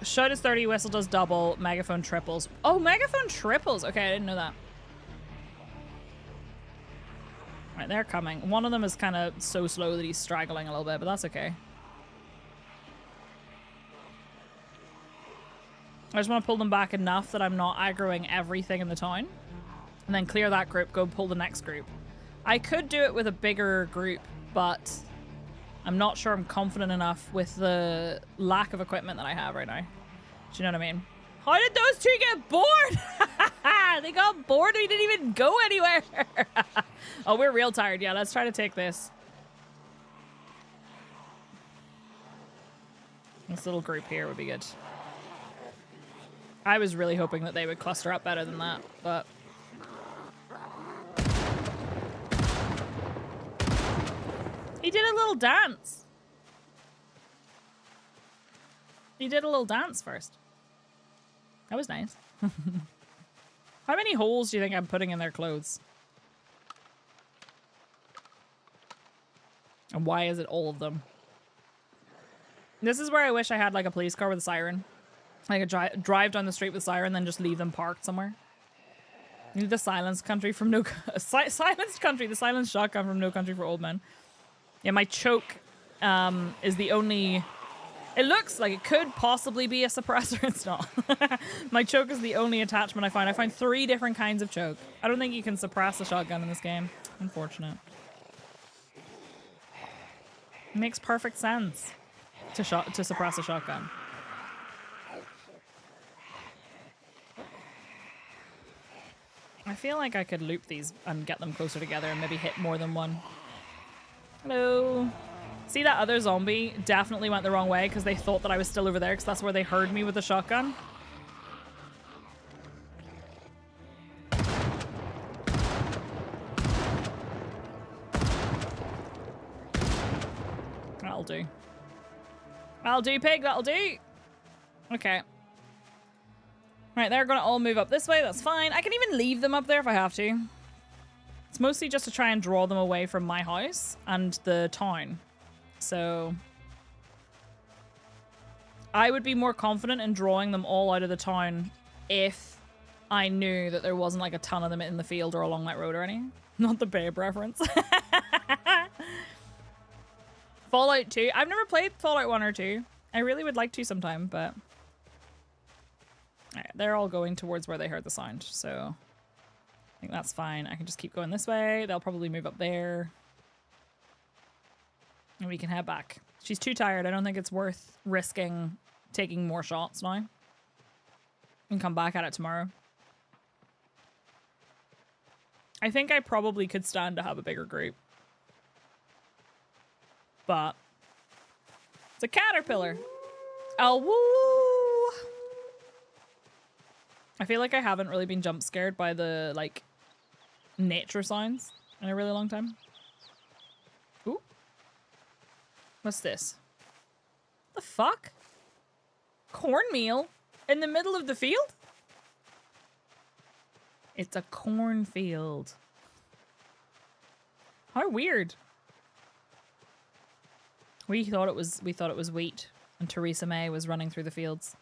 Shout is 30, Whistle does double, Megaphone triples. Oh, Megaphone triples! Okay, I didn't know that. Right, they're coming. One of them is kind of so slow that he's straggling a little bit, but that's okay. I just want to pull them back enough that I'm not aggroing everything in the town. And then clear that group, go pull the next group. I could do it with a bigger group, but I'm not sure I'm confident enough with the lack of equipment that I have right now. Do you know what I mean? How did those two get bored? They got bored. We didn't even go anywhere. Oh, we're real tired. Yeah, let's try to take this. This little group here would be good. I was really hoping that they would cluster up better than that, but... He did a little dance. He did a little dance first. That was nice. How many holes do you think I'm putting in their clothes? And why is it all of them? This is where I wish I had like a police car with a siren. Like a drive down the street with a siren, then just leave them parked somewhere. You need the silence country from no... Silenced country, the silenced shotgun from No Country for Old Men. Yeah, my choke is the only... It looks like it could possibly be a suppressor. It's not. My choke is the only attachment I find. I find 3 different kinds of choke. I don't think you can suppress a shotgun in this game. Unfortunate. It makes perfect sense to suppress a shotgun. I feel like I could loop these and get them closer together and maybe hit more than one. Hello. See, that other zombie definitely went the wrong way because they thought that I was still over there because that's where they heard me with the shotgun. That'll do. That'll do, pig. That'll do. Okay. Right, they're going to all move up this way. That's fine. I can even leave them up there if I have to. It's mostly just to try and draw them away from my house and the town. So I would be more confident in drawing them all out of the town if I knew that there wasn't like a ton of them in the field or along that road or anything. Not the Babe reference. Fallout 2. I've never played Fallout 1 or 2. I really would like to sometime, but... Alright, they're all going towards where they heard the sound, so... I think that's fine. I can just keep going this way. They'll probably move up there. And we can head back. She's too tired. I don't think it's worth risking taking more shots now. We can come back at it tomorrow. I think I probably could stand to have a bigger group. But it's a caterpillar. Oh, woo! I feel like I haven't really been jump scared by the, like, nature sounds in a really long time. Ooh. What's this? The fuck? Cornmeal in the middle of the field? It's a cornfield. How weird. We thought it was wheat, and Theresa May was running through the fields.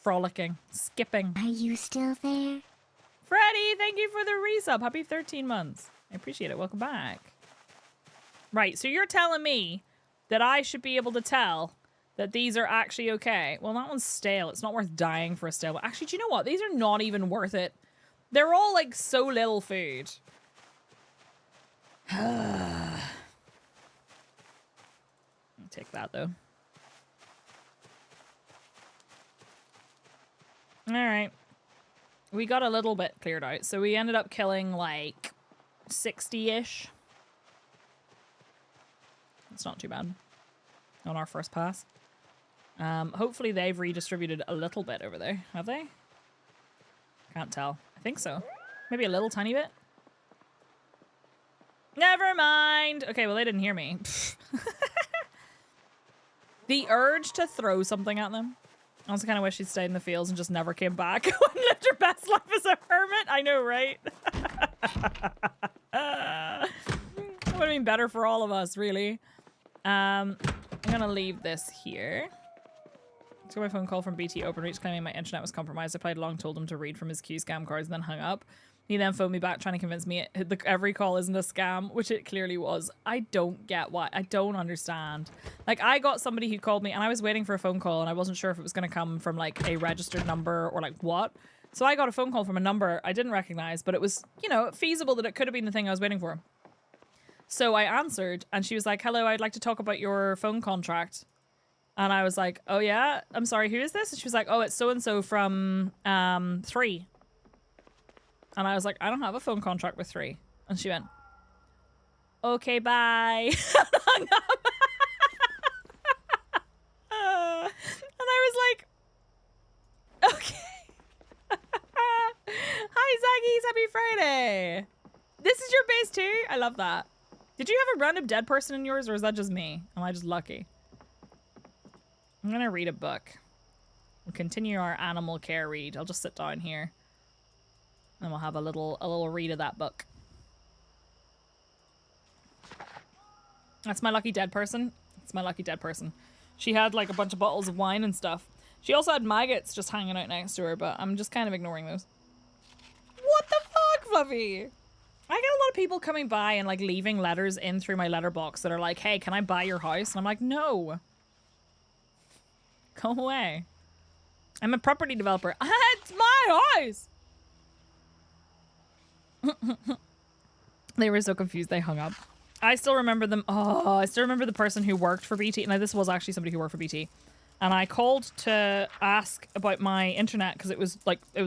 Frolicking, skipping. Are you still there? Freddie, thank you for the resub. Happy 13 months. I appreciate it. Welcome back. Right, so you're telling me that I should be able to tell that these are actually okay. Well, that one's stale. It's not worth dying for a stale one. Actually, do you know what? These are not even worth it. They're all, like, so little food. I'll take that, though. Alright. We got a little bit cleared out. So we ended up killing, like, 60-ish. It's not too bad on our first pass. Hopefully they've redistributed a little bit over there. Have they? Can't tell. I think so. Maybe a little tiny bit. Never mind. Okay, well, they didn't hear me. The urge to throw something at them. I also kind of wish she'd stayed in the fields and just never came back. Wouldn't lived her best life as a hermit. I know, right? Would have been better for all of us, really. I'm gonna leave this here. I got my phone call from BT Openreach claiming my internet was compromised. I played along, told him to read from his Q scam cards, and then hung up. He then phoned me back trying to convince me every call isn't a scam, which it clearly was. I don't get why. I don't understand. Like, I got somebody who called me, and I was waiting for a phone call, and I wasn't sure if it was going to come from, like, a registered number or, like, what. So I got a phone call from a number I didn't recognize, but it was, you know, feasible that it could have been the thing I was waiting for. So I answered, and she was like, hello, I'd like to talk about your phone contract. And I was like, oh, yeah? I'm sorry, who is this? And she was like, oh, it's so-and-so from 3. And I was like, I don't have a phone contract with 3. And she went, okay, bye. And hung up. And I was like, okay. Hi, Zaggies. Happy Friday. This is your base too? I love that. Did you have a random dead person in yours, or is that just me? Am I just lucky? I'm gonna read a book. We'll continue our animal care read. I'll just sit down here. And we'll have a little read of that book. That's my lucky dead person. It's my lucky dead person. She had like a bunch of bottles of wine and stuff. She also had maggots just hanging out next to her, but I'm just kind of ignoring those. What the fuck, Fluffy? I get a lot of people coming by and like leaving letters in through my letterbox that are like, hey, can I buy your house? And I'm like, no. Go away. I'm a property developer. It's my house. They were so confused they hung up. I still remember them. Oh, I still remember the person who worked for BT. Now, this was actually somebody who worked for BT. And I called to ask about my internet because it was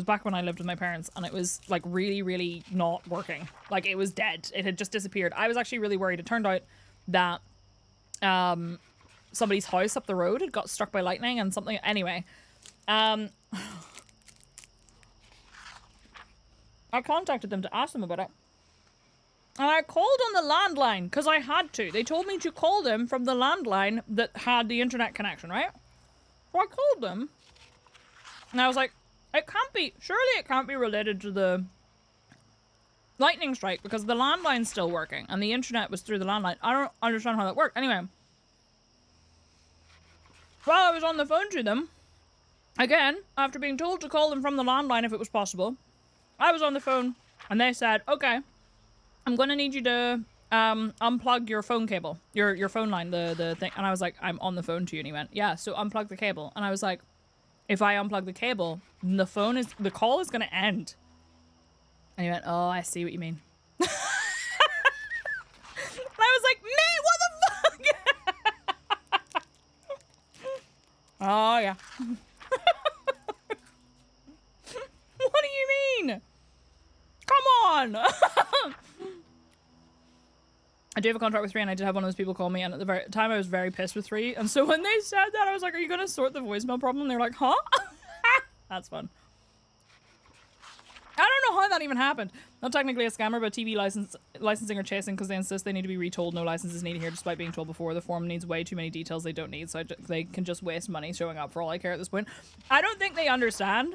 back when I lived with my parents, and it was like really, really not working. Like, it was dead. It had just disappeared. I was actually really worried. It turned out that somebody's house up the road had got struck by lightning and something. Anyway, I contacted them to ask them about it. And I called on the landline because I had to. They told me to call them from the landline that had the internet connection, right? So I called them. And I was like, surely it can't be related to the lightning strike because the landline's still working and the internet was through the landline. I don't understand how that worked. Anyway, while I was on the phone to them, again, after being told to call them from the landline if it was possible, I was on the phone and they said, okay, I'm going to need you to unplug your phone cable, your phone line, the thing. And I was like, I'm on the phone to you. And he went, yeah, so unplug the cable. And I was like, if I unplug the cable, the call is going to end. And he went, oh, I see what you mean. And I was like, mate, what the fuck? Oh, yeah. What do you mean? Come on. I do have a contract with 3, and I did have one of those people call me, and at the very time I was very pissed with 3. And so when they said that, I was like, are you going to sort the voicemail problem? And they were like, huh? That's fun. I don't know how that even happened. Not technically a scammer, but TV licensing or chasing because they insist they need to be retold. No license is needed here despite being told before. The form needs way too many details they don't need, so they can just waste money showing up for all I care at this point. I don't think they understand.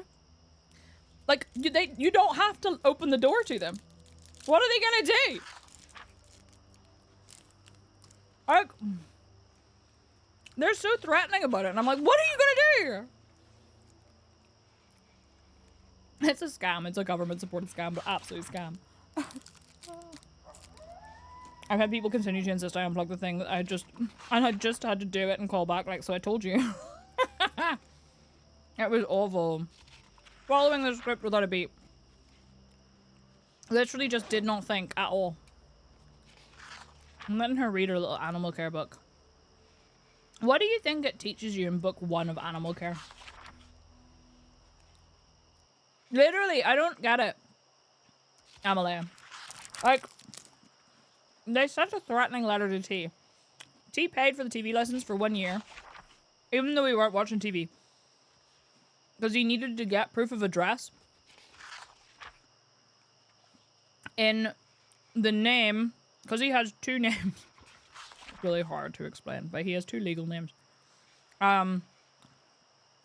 Like, you don't have to open the door to them. What are they going to do? Like, they're so threatening about it, and I'm like, what are you gonna do? It's a scam. It's a government-supported scam, but absolute scam. I've had people continue to insist I unplug the thing that I just had to do it and call back, like, so I told you. It was awful. Following the script without a beat. Literally just did not think at all. I'm letting her read her little animal care book. What do you think it teaches you in book 1 of animal care? Literally, I don't get it. Amelia. Like, they sent a threatening letter to T. T paid for the TV license for 1 year, even though we weren't watching TV. Because he needed to get proof of address in the name, because he has 2 names. It's really hard to explain, but he has 2 legal names.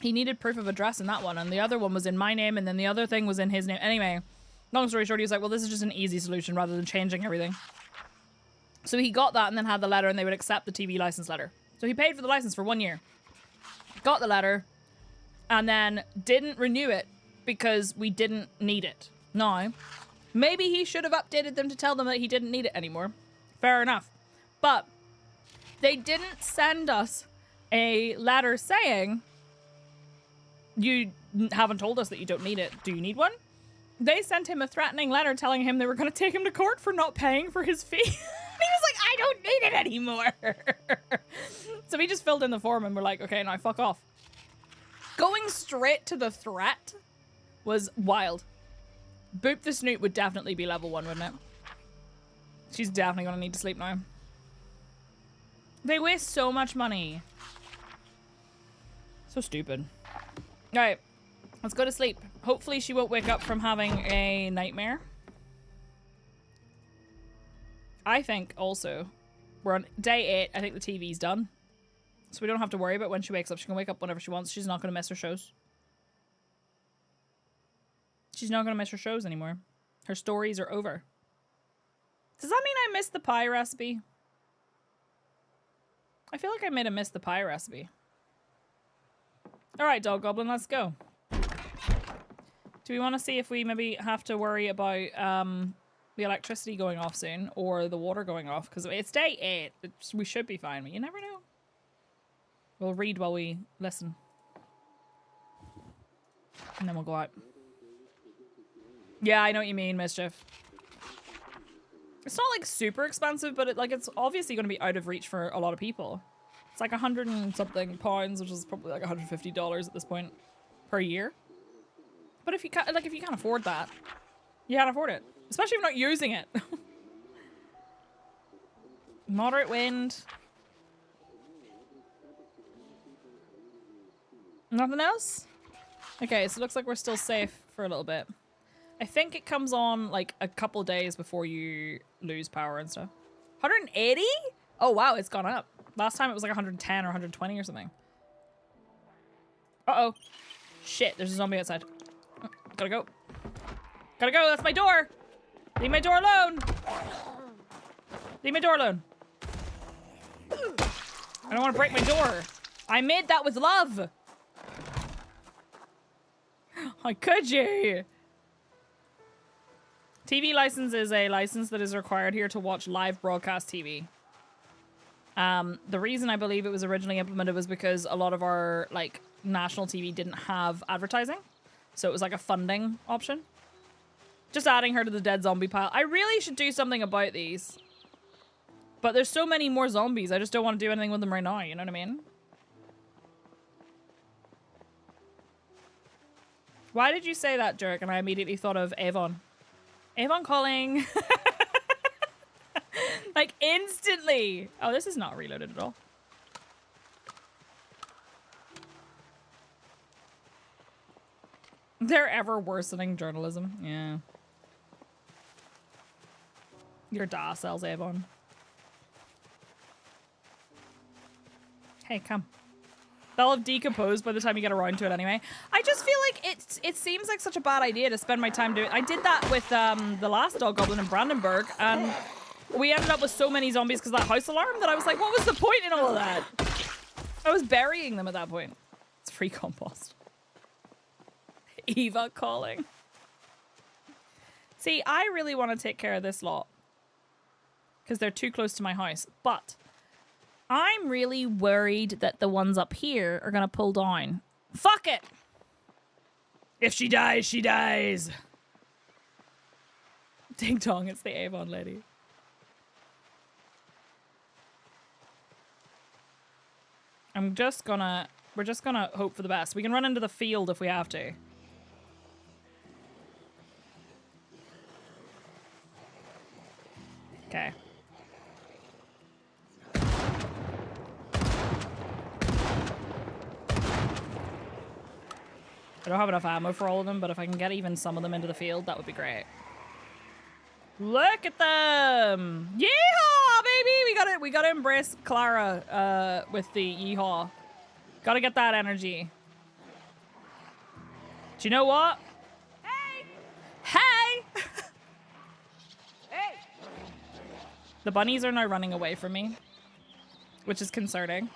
He needed proof of address in that one, and the other one was in my name, and then the other thing was in his name. Anyway, long story short, he was like, well, this is just an easy solution rather than changing everything. So he got that and then had the letter, and they would accept the TV license letter. So he paid for the license for 1 year. Got the letter, and then didn't renew it because we didn't need it. Now, maybe he should have updated them to tell them that he didn't need it anymore. Fair enough. But they didn't send us a letter saying, you haven't told us that you don't need it. Do you need one? They sent him a threatening letter telling him they were going to take him to court for not paying for his fee. He was like, I don't need it anymore. So we just filled in the form and we're like, okay, now fuck off. Going straight to the threat was wild. Boop the Snoot would definitely be level 1, wouldn't it? She's definitely going to need to sleep now. They waste so much money. So stupid. Alright, let's go to sleep. Hopefully she won't wake up from having a nightmare. I think also, we're on day 8. I think the TV's done. So we don't have to worry about when she wakes up. She can wake up whenever she wants. She's not going to miss her shows. She's not going to miss her shows anymore. Her stories are over. Does that mean I missed the pie recipe? I feel like I made a miss the pie recipe. Alright, Dog Goblin, let's go. Do we want to see if we maybe have to worry about the electricity going off soon or the water going off? Because it's day 8. We should be fine, but you never know. We'll read while we listen. And then we'll go out. Yeah, I know what you mean, Mischief. It's not like super expensive, but it's obviously going to be out of reach for a lot of people. It's like 100 and something pounds, which is probably like $150 at this point per year. But if you can't, if you can't afford that, you can't afford it, especially if you're not using it. Moderate wind. Nothing else? Okay, so it looks like we're still safe for a little bit. I think it comes on like a couple days before you lose power and stuff. 180? Oh wow, it's gone up. Last time it was like 110 or 120 or something. Uh-oh. Shit, there's a zombie outside. Oh, gotta go. Gotta go, that's my door! Leave my door alone! Leave my door alone. I don't want to break my door. I made that with love! How could you? TV license is a license that is required here to watch live broadcast TV. The reason I believe it was originally implemented was because a lot of our national TV didn't have advertising. So it was like a funding option. Just adding her to the dead zombie pile. I really should do something about these. But there's so many more zombies. I just don't want to do anything with them right now. You know what I mean? Why did you say that, Jerk? And I immediately thought of Avon. Avon calling. Like instantly. Oh, this is not reloaded at all. They're ever worsening journalism. Yeah. Your DA sells Avon. Hey, come. They'll have decomposed by the time you get around to it anyway. I just feel like it seems like such a bad idea to spend my time doing it. I did that with the last Dog Goblin in Brandenburg, and we ended up with so many zombies because of that house alarm that I was like, what was the point in all of that? I was burying them at that point. It's free compost. Eva calling. See, I really want to take care of this lot. because they're too close to my house. But I'm really worried that the ones up here are going to pull down. Fuck it! If she dies, she dies. Ding dong, it's the Avon lady. We're just gonna hope for the best. We can run into the field if we have to. Okay. I don't have enough ammo for all of them, but if I can get even some of them into the field, that would be great. Look at them! Yeehaw, baby! We gotta embrace Clara with the yeehaw. Gotta get that energy. Do you know what? Hey! Hey! Hey! The bunnies are now running away from me, which is concerning.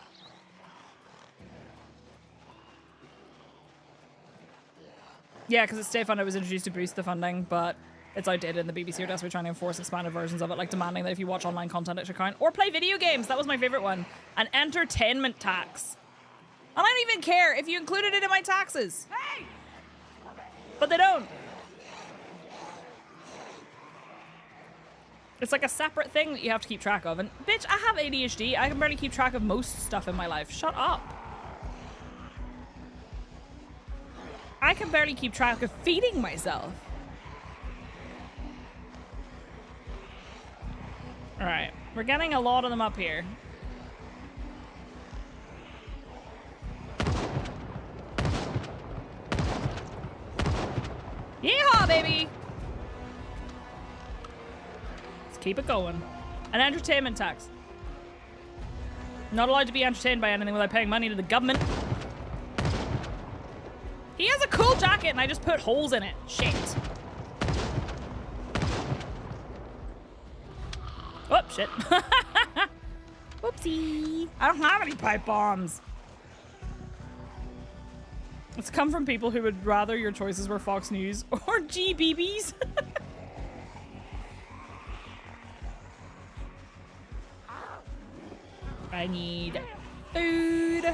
Yeah, because it's Stay Fund, it was introduced to boost the funding, but it's outdated and the BBC are desperately trying to enforce expanded versions of it, like demanding that if you watch online content it should count. Or play video games, that was my favorite one. An entertainment tax. And I don't even care if you included it in my taxes. Hey! But they don't. It's like a separate thing that you have to keep track of. And bitch, I have ADHD. I can barely keep track of most stuff in my life. Shut up. I can barely keep track of feeding myself. All right, we're getting a lot of them up here. Yeehaw, baby! Let's keep it going. An entertainment tax. Not allowed to be entertained by anything without paying money to the government. He has a cool jacket and I just put holes in it. Shit. Oh, shit. Whoopsie. I don't have any pipe bombs. It's come from people who would rather your choices were Fox News or GBBs. I need food.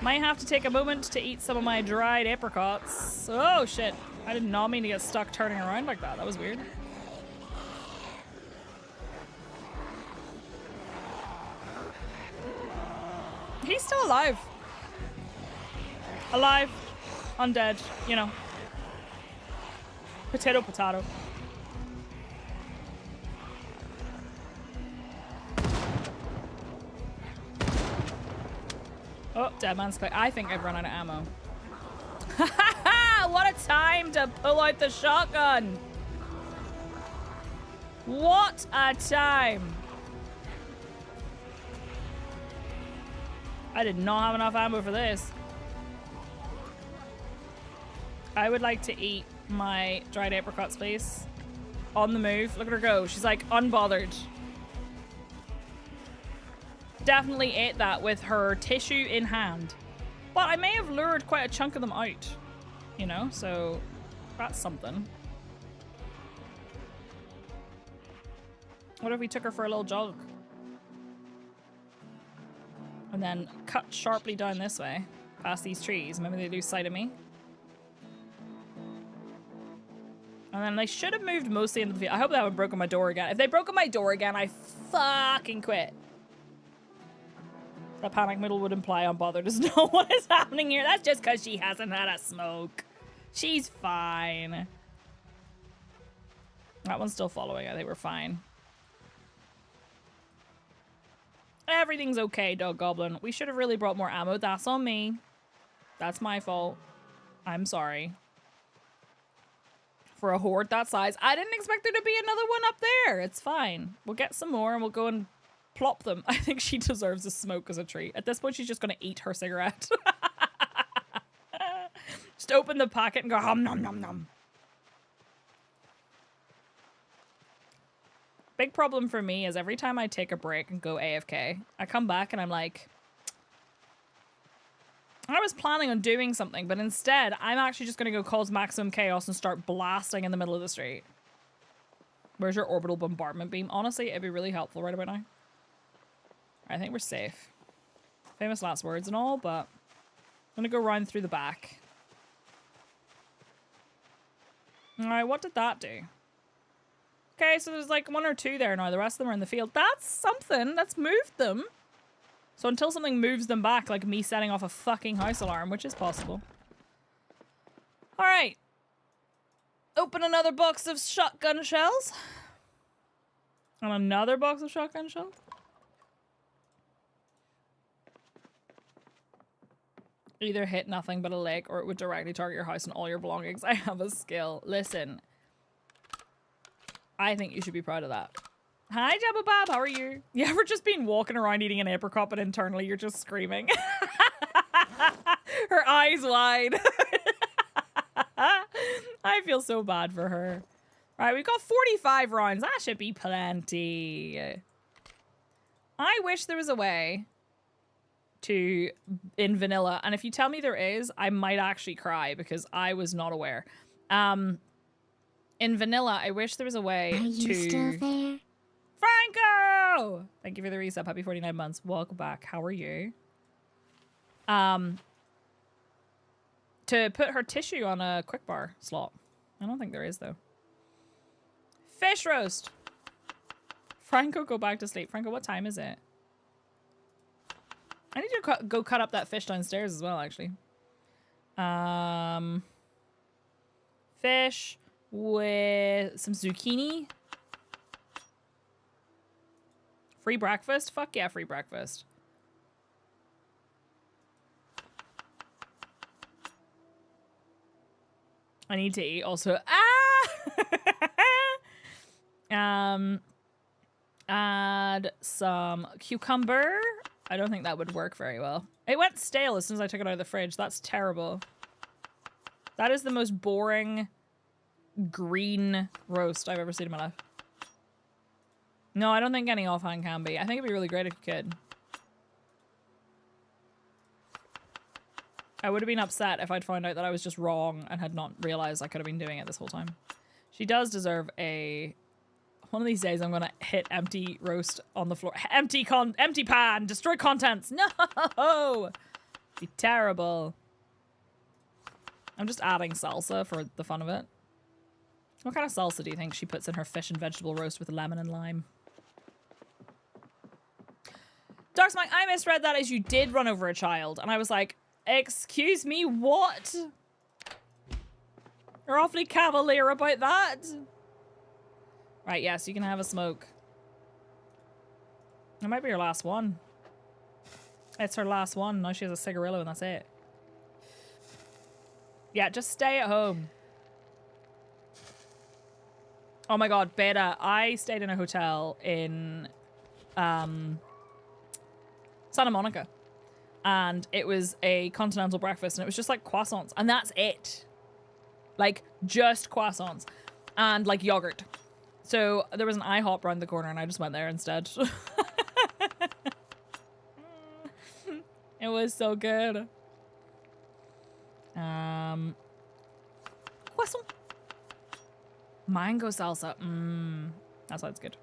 Might have to take a moment to eat some of my dried apricots. Oh shit. I did not mean to get stuck turning around like that. That was weird. He's still alive. Alive. Undead. You know. Potato, potato. Oh, dead man's quick. I think I've run out of ammo. What a time to pull out the shotgun. What a time. I did not have enough ammo for this. I would like to eat my dried apricots, please. On the move. Look at her go. She's like unbothered. Definitely ate that with her tissue in hand. But I may have lured quite a chunk of them out. You know, so that's something. What if we took her for a little jog? And then cut sharply down this way, past these trees. Maybe they lose sight of me. And then they should have moved mostly into the field. I hope they haven't broken my door again. If they broke my door again, I fucking quit. The panic middle would imply unbothered is not what is happening here. That's just because she hasn't had a smoke. She's fine. That one's still following. I think we're fine. Everything's okay, Dog Goblin. We should have really brought more ammo. That's on me. That's my fault. I'm sorry. For a horde that size, I didn't expect there to be another one up there. It's fine. We'll get some more and we'll go and plop them. I think she deserves a smoke as a treat. At this point, she's just going to eat her cigarette. Just open the packet and go hum nom nom nom. Big problem for me is every time I take a break and go AFK, I come back and I'm like, I was planning on doing something, but instead I'm actually just going to go cause maximum chaos and start blasting in the middle of the street. Where's your orbital bombardment beam? Honestly, it'd be really helpful right about now. I think we're safe. Famous last words and all, but I'm gonna go round through the back. Alright, what did that do? Okay, so there's like 1 or 2 there now. The rest of them are in the field. That's something. That's moved them. So until something moves them back, like me setting off a fucking house alarm, which is possible. Alright. Open another box of shotgun shells. And another box of shotgun shells. Either hit nothing but a lake or it would directly target your house and all your belongings. I have a skill. Listen. I think you should be proud of that. Hi, Jabba Bob. How are you? You ever just been walking around eating an apricot but internally you're just screaming? Her eyes wide. I feel so bad for her. All right, we've got 45 rounds. That should be plenty. I wish there was a way to in vanilla, and if you tell me there is, I might actually cry because I was not aware. In vanilla, I wish there was a way Are you still there? Franco! Thank you for the resub. Happy 49 months. Welcome back. How are you? To put her tissue on a quick bar slot. I don't think there is, though. Fish roast! Franco, go back to sleep. Franco, what time is it? I need to go cut up that fish downstairs as well, actually. Fish with some zucchini. Free breakfast? Fuck yeah, free breakfast. I need to eat also. Add some cucumber. I don't think that would work very well. It went stale as soon as I took it out of the fridge. That's terrible. That is the most boring green roast I've ever seen in my life. No, I don't think any offhand can be. I think it'd be really great if you could. I would have been upset if I'd found out that I was just wrong and had not realized I could have been doing it this whole time. She does deserve a... One of these days I'm gonna hit empty roast on the floor. Empty pan! Destroy contents! No! Be terrible. I'm just adding salsa for the fun of it. What kind of salsa do you think she puts in her fish and vegetable roast with lemon and lime? Darksmite, I misread that as you did run over a child. And I was like, excuse me, what? You're awfully cavalier about that. Right, yes, you can have a smoke. That might be her last one. It's her last one. Now she has a cigarillo and that's it. Yeah, just stay at home. Oh my god, Beta, I stayed in a hotel in Santa Monica. And it was a continental breakfast and it was just like croissants. And that's it. Like, just croissants. And like yogurt. So there was an IHOP around the corner and I just went there instead. It was so good. Croissant. Mango salsa. That sounds good.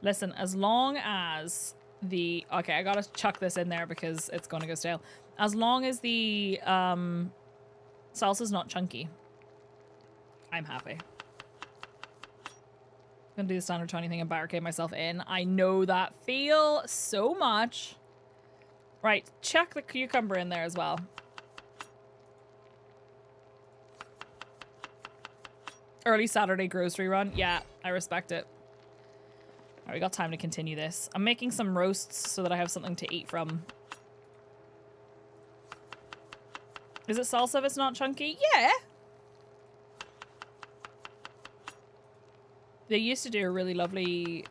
Listen, as long as the... Okay, I gotta chuck this in there because it's gonna go stale. As long as the salsa's not chunky, I'm happy. Gonna do the standard Tony thing and barricade myself in. I know that feel so much. Right, chuck the cucumber in there as well. Early Saturday grocery run. Yeah, I respect it. All right, we got time to continue this. I'm making some roasts so that I have something to eat from. Is it salsa if it's not chunky? Yeah. They used to do a really lovely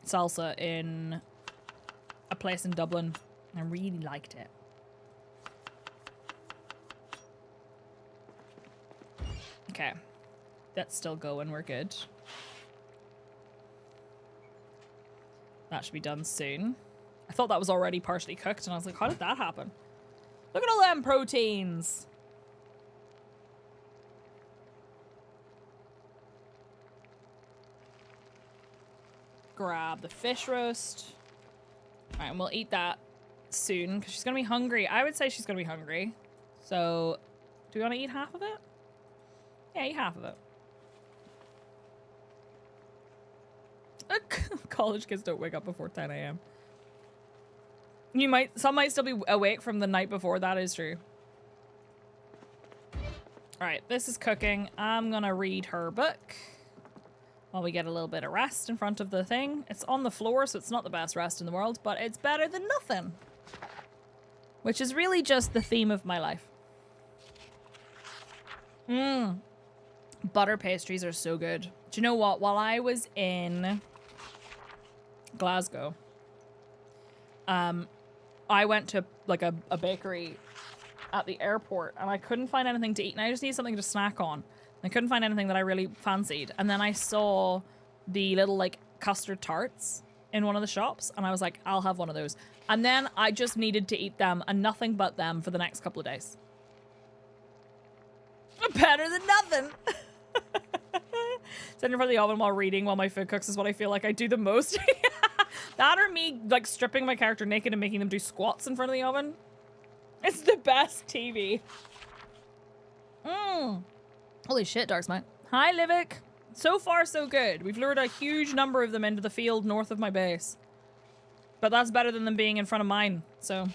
salsa in a place in Dublin. I really liked it. Okay. That's still going. We're good. That should be done soon. I thought that was already partially cooked and I was like, how did that happen? Look at all them proteins. grab the fish roast. All right, and we'll eat that soon because she's gonna be hungry. I would say she's gonna be hungry. So, do we want to eat half of it? Yeah, eat half of it. College kids don't wake up before 10 a.m. Some might still be awake from the night before. That is true. All right, this is cooking. I'm gonna read her book while we get a little bit of rest in front of the thing. It's on the floor, so it's not the best rest in the world, but it's better than nothing. Which is really just the theme of my life. Butter pastries are so good. Do you know what? While I was in Glasgow, I went to like a bakery at the airport and I couldn't find anything to eat and I just needed something to snack on. I couldn't find anything that I really fancied. And then I saw the little like custard tarts in one of the shops and I was like, I'll have one of those. And then I just needed to eat them and nothing but them for the next couple of days. Better than nothing. Sitting in front of the oven while reading while my food cooks is what I feel like I do the most. That or me like stripping my character naked and making them do squats in front of the oven. It's the best TV. Holy shit, Darksmite. Hi, Livik. So far, so good. We've lured a huge number of them into the field north of my base. But that's better than them being in front of mine, so.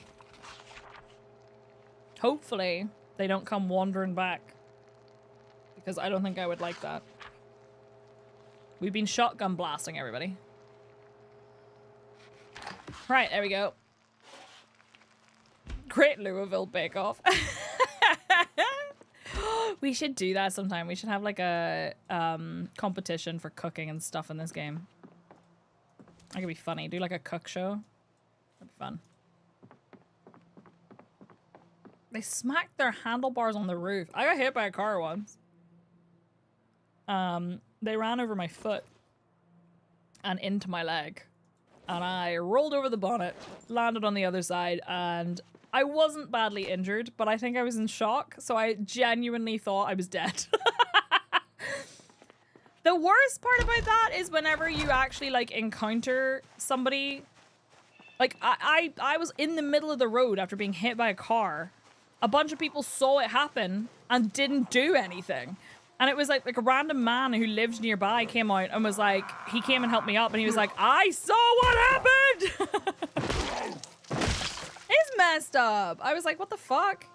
Hopefully, they don't come wandering back. Because I don't think I would like that. We've been shotgun blasting everybody. Right, there we go. Great Louisville Bake Off. We should do that sometime. We should have like a competition for cooking and stuff in this game. That could be funny. Do like a cook show. That'd be fun. They smacked their handlebars on the roof. I got hit by a car once. They ran over my foot and into my leg. And I rolled over the bonnet, landed on the other side, and I wasn't badly injured, but I think I was in shock, so I genuinely thought I was dead. The worst part about that is whenever you actually, like, encounter somebody. Like, I was in the middle of the road after being hit by a car. A bunch of people saw it happen and didn't do anything. And it was like a random man who lived nearby came out and was like, he came and helped me up and he was like, I saw what happened! It's messed up. I was like, what the fuck?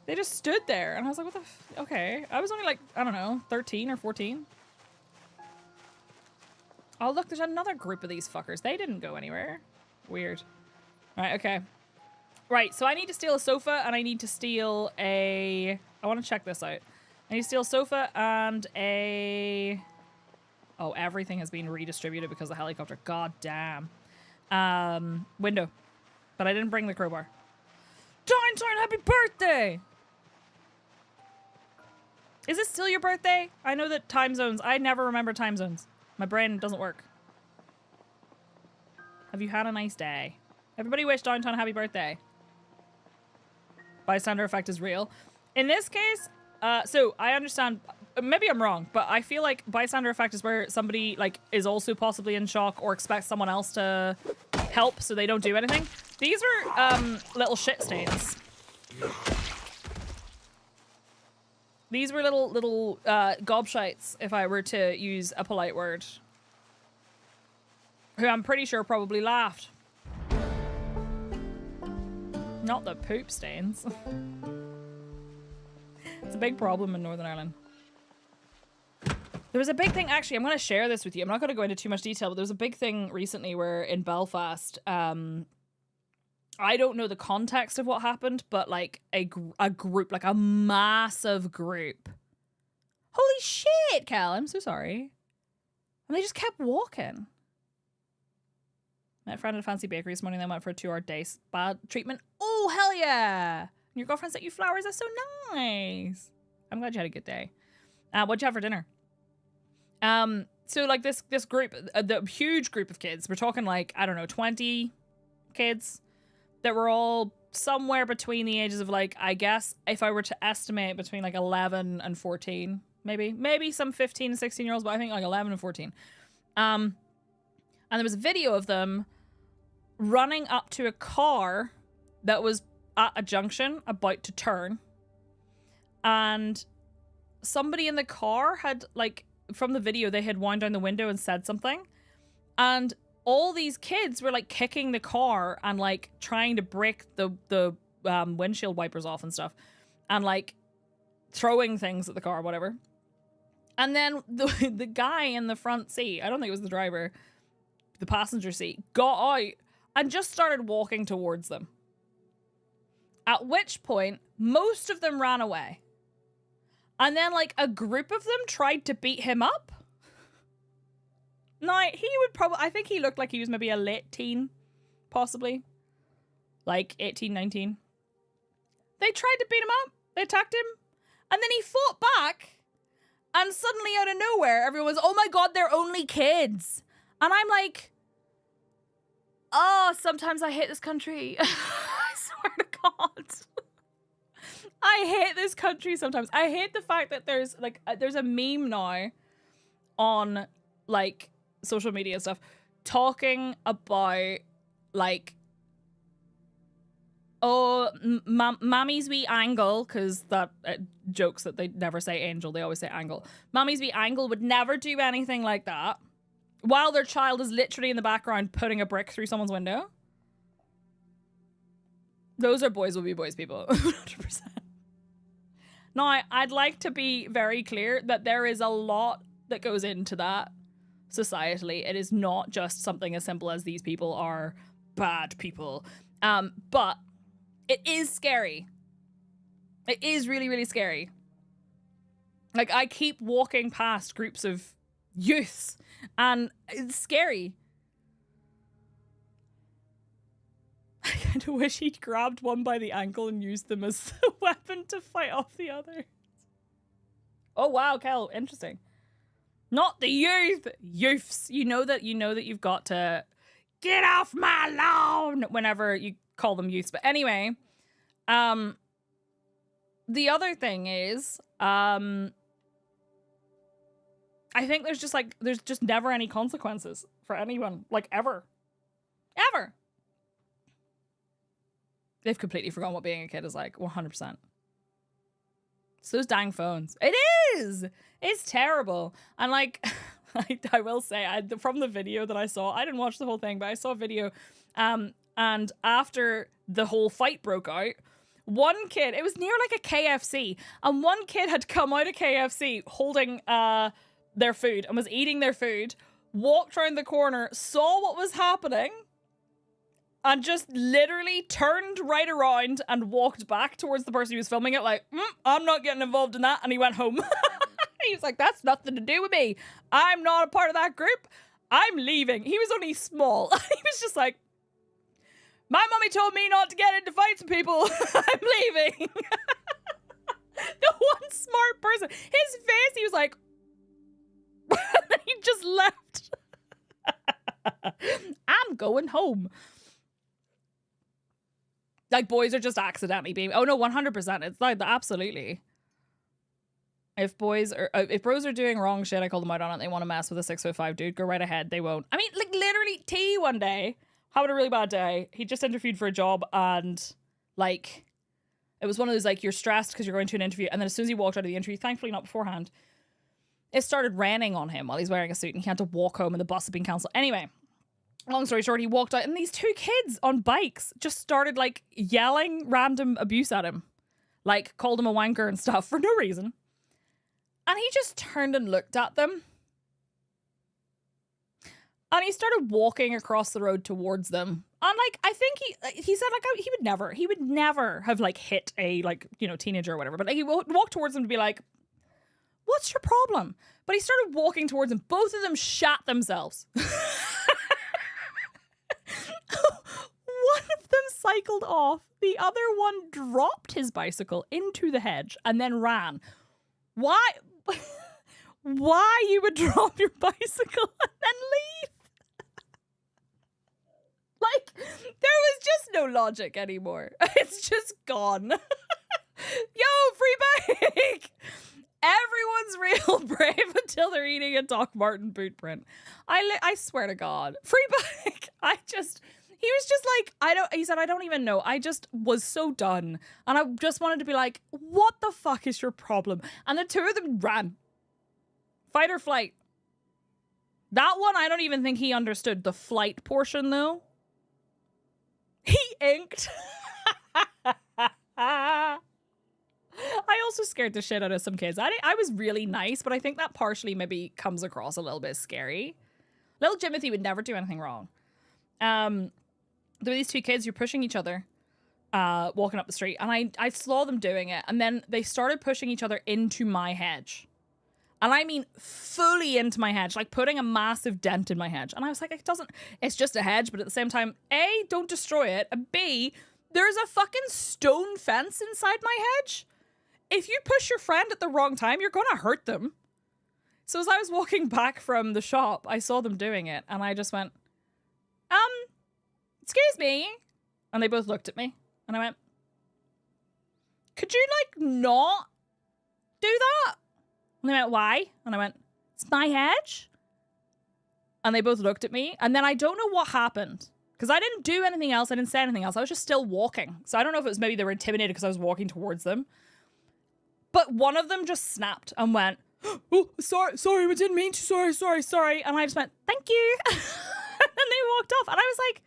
They just stood there and I was like, what the okay. I was only like, I don't know, 13 or 14. Oh, look, there's another group of these fuckers. They didn't go anywhere. Weird. All right, okay. Right, so I need to steal a sofa and I need to steal a... I want to check this out. I need to steal a sofa and a... Oh, everything has been redistributed because of the helicopter. God damn. Window. But I didn't bring the crowbar. Downtown, happy birthday! Is it still your birthday? I know that time zones... I never remember time zones. My brain doesn't work. Have you had a nice day? Everybody wish Downtown a happy birthday. Bystander effect is real. In this case... so I understand, maybe I'm wrong, but I feel like bystander effect is where somebody like is also possibly in shock or expects someone else to help so they don't do anything. These were little shit stains. These were little gobshites, if I were to use a polite word. Who I'm pretty sure probably laughed. Not the poop stains. It's a big problem in Northern Ireland. There was a big thing, actually, I'm going to share this with you. I'm not going to go into too much detail, but there was a big thing recently where in Belfast, I don't know the context of what happened, but like a group, like a massive group. Holy shit, Cal, I'm so sorry. And they just kept walking. Met a friend at a fancy bakery this morning, they went for a 2-hour day spa treatment. Oh, hell yeah! Your girlfriend sent you flowers. That's so nice. I'm glad you had a good day. What'd you have for dinner? So like this group, the huge group of kids. We're talking like, I don't know, 20 kids that were all somewhere between the ages of like, I guess if I were to estimate between like 11 and 14, maybe some 15 and 16 year olds, but I think like 11 and 14. And there was a video of them running up to a car that was at a junction about to turn. And somebody in the car had, like, from the video, they had wound down the window and said something. And all these kids were, like, kicking the car and, like, trying to break the windshield wipers off and stuff. And, like, throwing things at the car or whatever. And then the guy in the front seat, I don't think it was the driver, the passenger seat, got out and just started walking towards them. At which point, most of them ran away. And then, like, a group of them tried to beat him up. Now, he would probably, I think he looked like he was maybe a late teen, possibly. Like, 18, 19. They tried to beat him up. They attacked him. And then he fought back. And suddenly, out of nowhere, everyone was, oh my god, they're only kids. And I'm like, oh, sometimes I hate this country. I swear to God. I hate this country sometimes. I hate the fact that there's like there's a meme now on like social media and stuff talking about like, oh, Mammy's wee angle, because that jokes that they never say angel, they always say angle. Mammy's wee angle would never do anything like that while their child is literally in the background putting a brick through someone's window. Those are boys will be boys, people. 100%. Now, I'd like to be very clear that there is a lot that goes into that societally. It is not just something as simple as these people are bad people. But it is scary. It is really, really scary. Like, I keep walking past groups of youths, and it's scary. I kind of wish he'd grabbed one by the ankle and used them as a weapon to fight off the others. Oh, wow, Kel, interesting. Not the youth. Youths. You know that you've got to get off my lawn whenever you call them youths. But anyway, the other thing is, I think there's just never any consequences for anyone, like ever. Ever. They've completely forgotten what being a kid is like, 100%. It's those dang phones. It is! It's terrible. And like, I will say, from the video that I saw, I didn't watch the whole thing, but I saw a video, and after the whole fight broke out, one kid, it was near like a KFC, and one kid had come out of KFC holding their food and was eating their food, walked around the corner, saw what was happening, and just literally turned right around and walked back towards the person who was filming it like, I'm not getting involved in that, and he went home. He was like, that's nothing to do with me. I'm not a part of that group. I'm leaving. He was only small. He was just like, my mommy told me not to get into fights with people. I'm leaving. The one smart person. His face, he was like, he just left. I'm going home. Like, boys are just accidentally being... Oh, no, 100%. It's like, absolutely. If bros are doing wrong shit, I call them out on it, they want to mess with a 6'5" dude, go right ahead. They won't. I mean, like, literally, T one day, having a really bad day. He just interviewed for a job, and, like, it was one of those, like, you're stressed because you're going to an interview, and then as soon as he walked out of the interview, thankfully not beforehand, it started raining on him while he's wearing a suit, and he had to walk home, and the bus had been cancelled. Anyway... Long story short, he walked out and these two kids on bikes just started like yelling random abuse at him. Like called him a wanker and stuff for no reason. And he just turned and looked at them. And he started walking across the road towards them. And like, I think he said like he would never have like hit a like, you know, teenager or whatever. But like, he walked towards them to be like, what's your problem? But he started walking towards them. Both of them shat themselves. One of them cycled off. The other one dropped his bicycle into the hedge and then ran. Why? Why you would drop your bicycle and then leave? Like, there was just no logic anymore. It's just gone. Yo, free bike! Everyone's real brave until they're eating a Doc Marten boot print. I swear to God. Free bike. He was just like, he said, I don't even know. I just was so done. And I just wanted to be like, what the fuck is your problem? And the two of them ran. Fight or flight. That one, I don't even think he understood the flight portion, though. He inked. I also scared the shit out of some kids. I was really nice, but I think that partially maybe comes across a little bit scary. Little Jimothy would never do anything wrong. There were these two kids who were pushing each other, walking up the street, and I saw them doing it, and then they started pushing each other into my hedge. And I mean fully into my hedge, like putting a massive dent in my hedge. And I was like, it's just a hedge, but at the same time, A, don't destroy it, and B, there's a fucking stone fence inside my hedge. If you push your friend at the wrong time, you're gonna hurt them. So as I was walking back from the shop, I saw them doing it, and I just went, excuse me. And they both looked at me, and I went, could you, like, not do that? And they went, why? And I went, it's my hedge. And they both looked at me, and then I don't know what happened, because I didn't do anything else, I didn't say anything else, I was just still walking. So I don't know if it was maybe they were intimidated because I was walking towards them. But one of them just snapped and went, oh, sorry, I didn't mean to, sorry. And I just went, thank you. And they walked off, and I was like,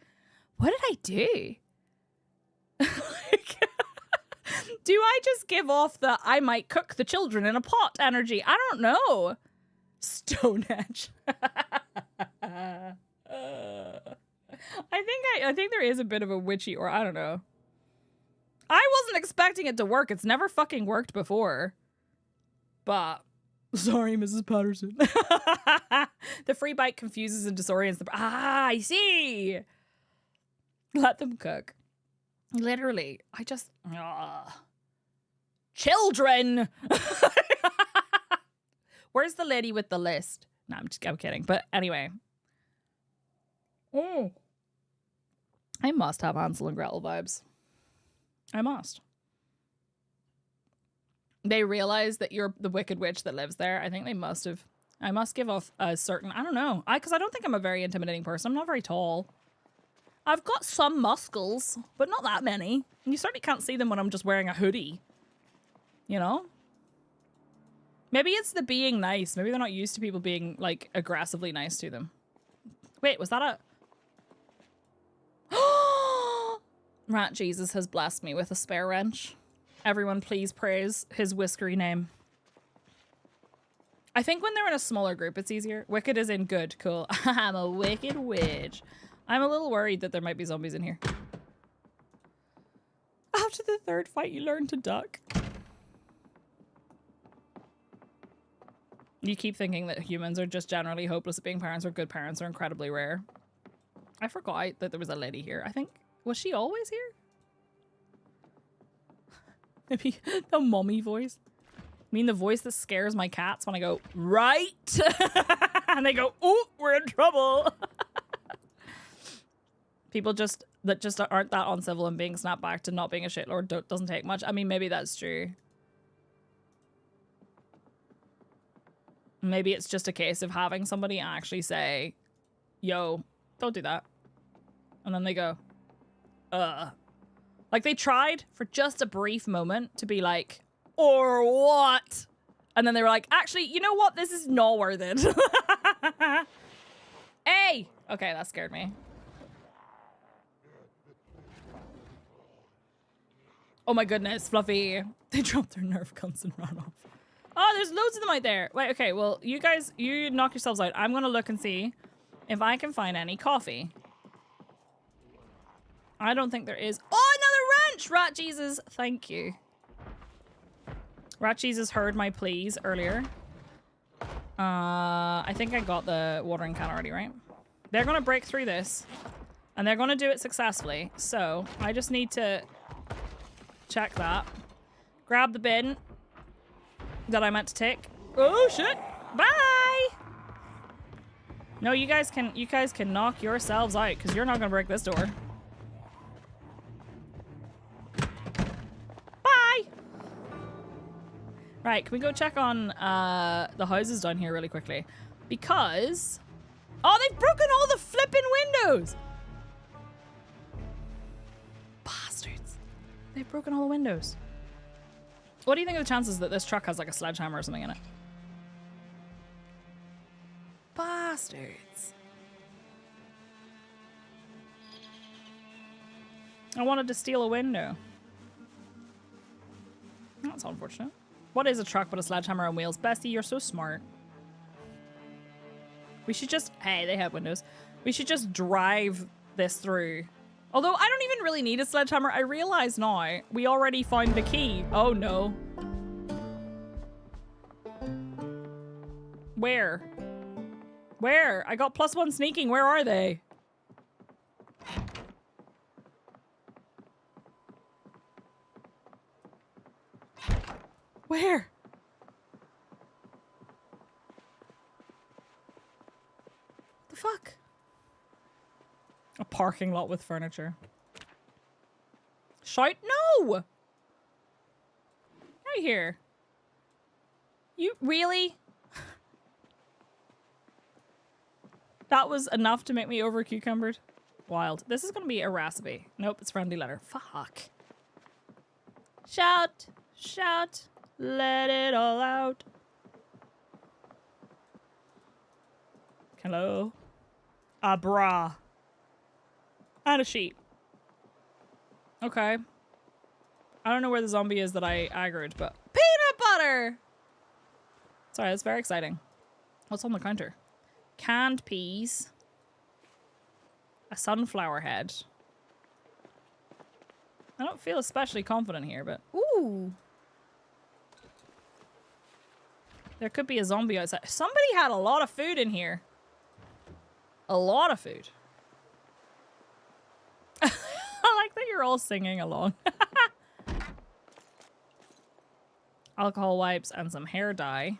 what did I do? Like, do I just give off the I might cook the children in a pot energy? I don't know. Stonehenge. I think there is a bit of a witchy, or I don't know. I wasn't expecting it to work. It's never fucking worked before. But sorry, Mrs. Patterson. The free bike confuses and disorients the I see. Let them cook. Literally, I just children. Where's the lady with the list? No, I'm kidding. But anyway. I must have Hansel and Gretel vibes. I must. They realize that you're the wicked witch that lives there. I think they must have. I must give off a certain, I don't know. Because I don't think I'm a very intimidating person. I'm not very tall. I've got some muscles, but not that many. And you certainly can't see them when I'm just wearing a hoodie. You know? Maybe it's the being nice. Maybe they're not used to people being, like, aggressively nice to them. Wait, was that a... Rat Jesus has blessed me with a spare wrench. Everyone please praise his whiskery name. I think when they're in a smaller group, it's easier. Wicked is in good. Cool. I'm a wicked witch. I'm a little worried that there might be zombies in here. After the third fight, you learn to duck. You keep thinking that humans are just generally hopeless at being parents, or good parents are incredibly rare. I forgot that there was a lady here. I think, was she always here? Maybe the mommy voice. I mean the voice that scares my cats when I go, right? And they go, oh, we're in trouble. People that just aren't that uncivil and being snapped back to not being a shitlord doesn't take much. I mean, maybe that's true. Maybe it's just a case of having somebody actually say, yo, don't do that. And then they go, like they tried for just a brief moment to be like, or what? And then they were like, actually, you know what? This is not worth it. Hey! Okay, that scared me. Oh my goodness, Fluffy. They dropped their Nerf guns and ran off. Oh, there's loads of them out there. Wait, okay, well, you guys, you knock yourselves out. I'm gonna look and see if I can find any coffee. I don't think there is. Oh, another wrench! Rat Jesus, thank you. Rat Jesus heard my pleas earlier. I think I got the watering can already, right? They're gonna break through this, and they're gonna do it successfully. So I just need to check that. Grab the bin that I meant to take. Oh shit! Bye. No, you guys can knock yourselves out because you're not gonna break this door. Right, can we go check on the houses down here really quickly? Because... Oh, they've broken all the flipping windows! Bastards. They've broken all the windows. What do you think of the chances that this truck has like a sledgehammer or something in it? Bastards. I wanted to steal a window. That's unfortunate. What is a truck but a sledgehammer on wheels? Bestie, you're so smart. We should just... Hey, they have windows. We should just drive this through. Although I don't even really need a sledgehammer. I realize now we already found the key. Oh no. Where? Where? I got +1 sneaking. Where are they? Where? What the fuck? A parking lot with furniture. Shout no! Out here. You really? That was enough to make me over cucumbered. Wild. This is gonna be a recipe. Nope, it's friendly letter. Fuck. Shout, shout, let it all out. Hello. A bra. And a sheet. Okay. I don't know where the zombie is that I aggroed, but peanut butter! Sorry, that's very exciting. What's on the counter? Canned peas. A sunflower head. I don't feel especially confident here, but... Ooh! There could be a zombie outside. Somebody had a lot of food in here. A lot of food. I like that you're all singing along. Alcohol wipes and some hair dye.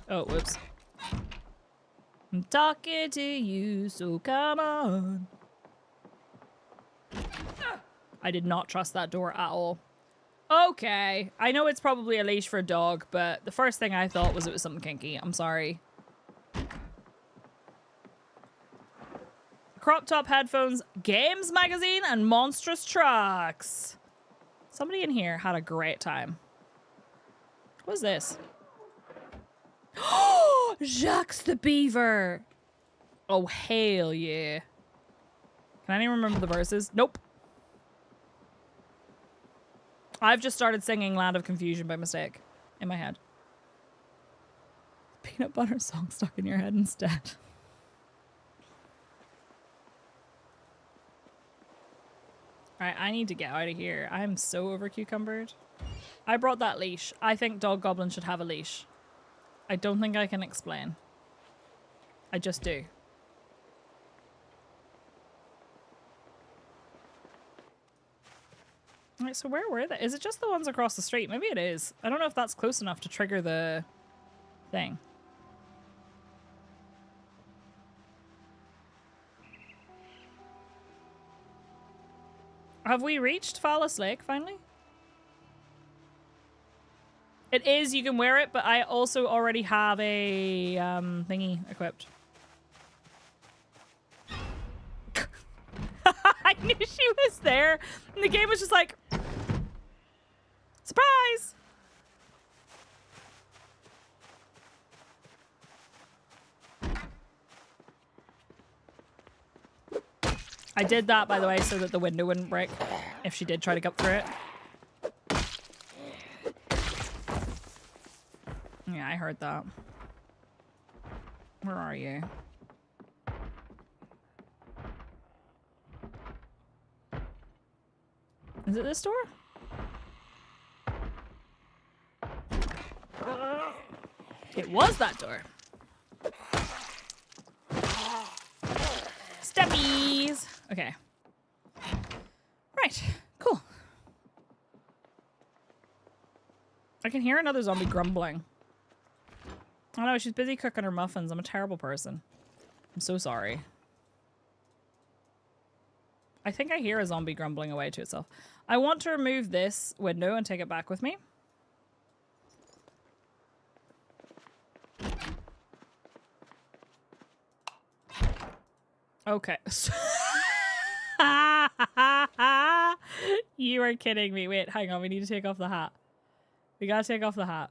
Oh, whoops. I'm talking to you, so come on. I did not trust that door at all. Okay. I know it's probably a leash for a dog, but the first thing I thought was it was something kinky. I'm sorry. Crop top headphones, games magazine, and monstrous trucks. Somebody in here had a great time. What is this? Oh, Jacques the Beaver. Oh, hell yeah. Can anyone remember the verses? Nope. I've just started singing Land of Confusion by mistake in my head. Peanut butter song stuck in your head instead. Alright, I need to get out of here. I'm so over cucumbered. I brought that leash. I think Dog Goblin should have a leash. I don't think I can explain. I just do. Alright, so where were they? Is it just the ones across the street? Maybe it is. I don't know if that's close enough to trigger the thing. Have we reached Phallus Lake finally? It is, you can wear it, but I also already have a thingy equipped. I knew she was there. And the game was just like, surprise! I did that, by the way, so that the window wouldn't break if she did try to get through it. Yeah, I heard that. Where are you? Is it this door? It was that door. Steppies! Okay. Right. Cool. I can hear another zombie grumbling. Oh no, she's busy cooking her muffins. I'm a terrible person. I'm so sorry. I think I hear a zombie grumbling away to itself. I want to remove this window and take it back with me. Okay. You are kidding me. Wait, hang on. We need to take off the hat. We gotta take off the hat.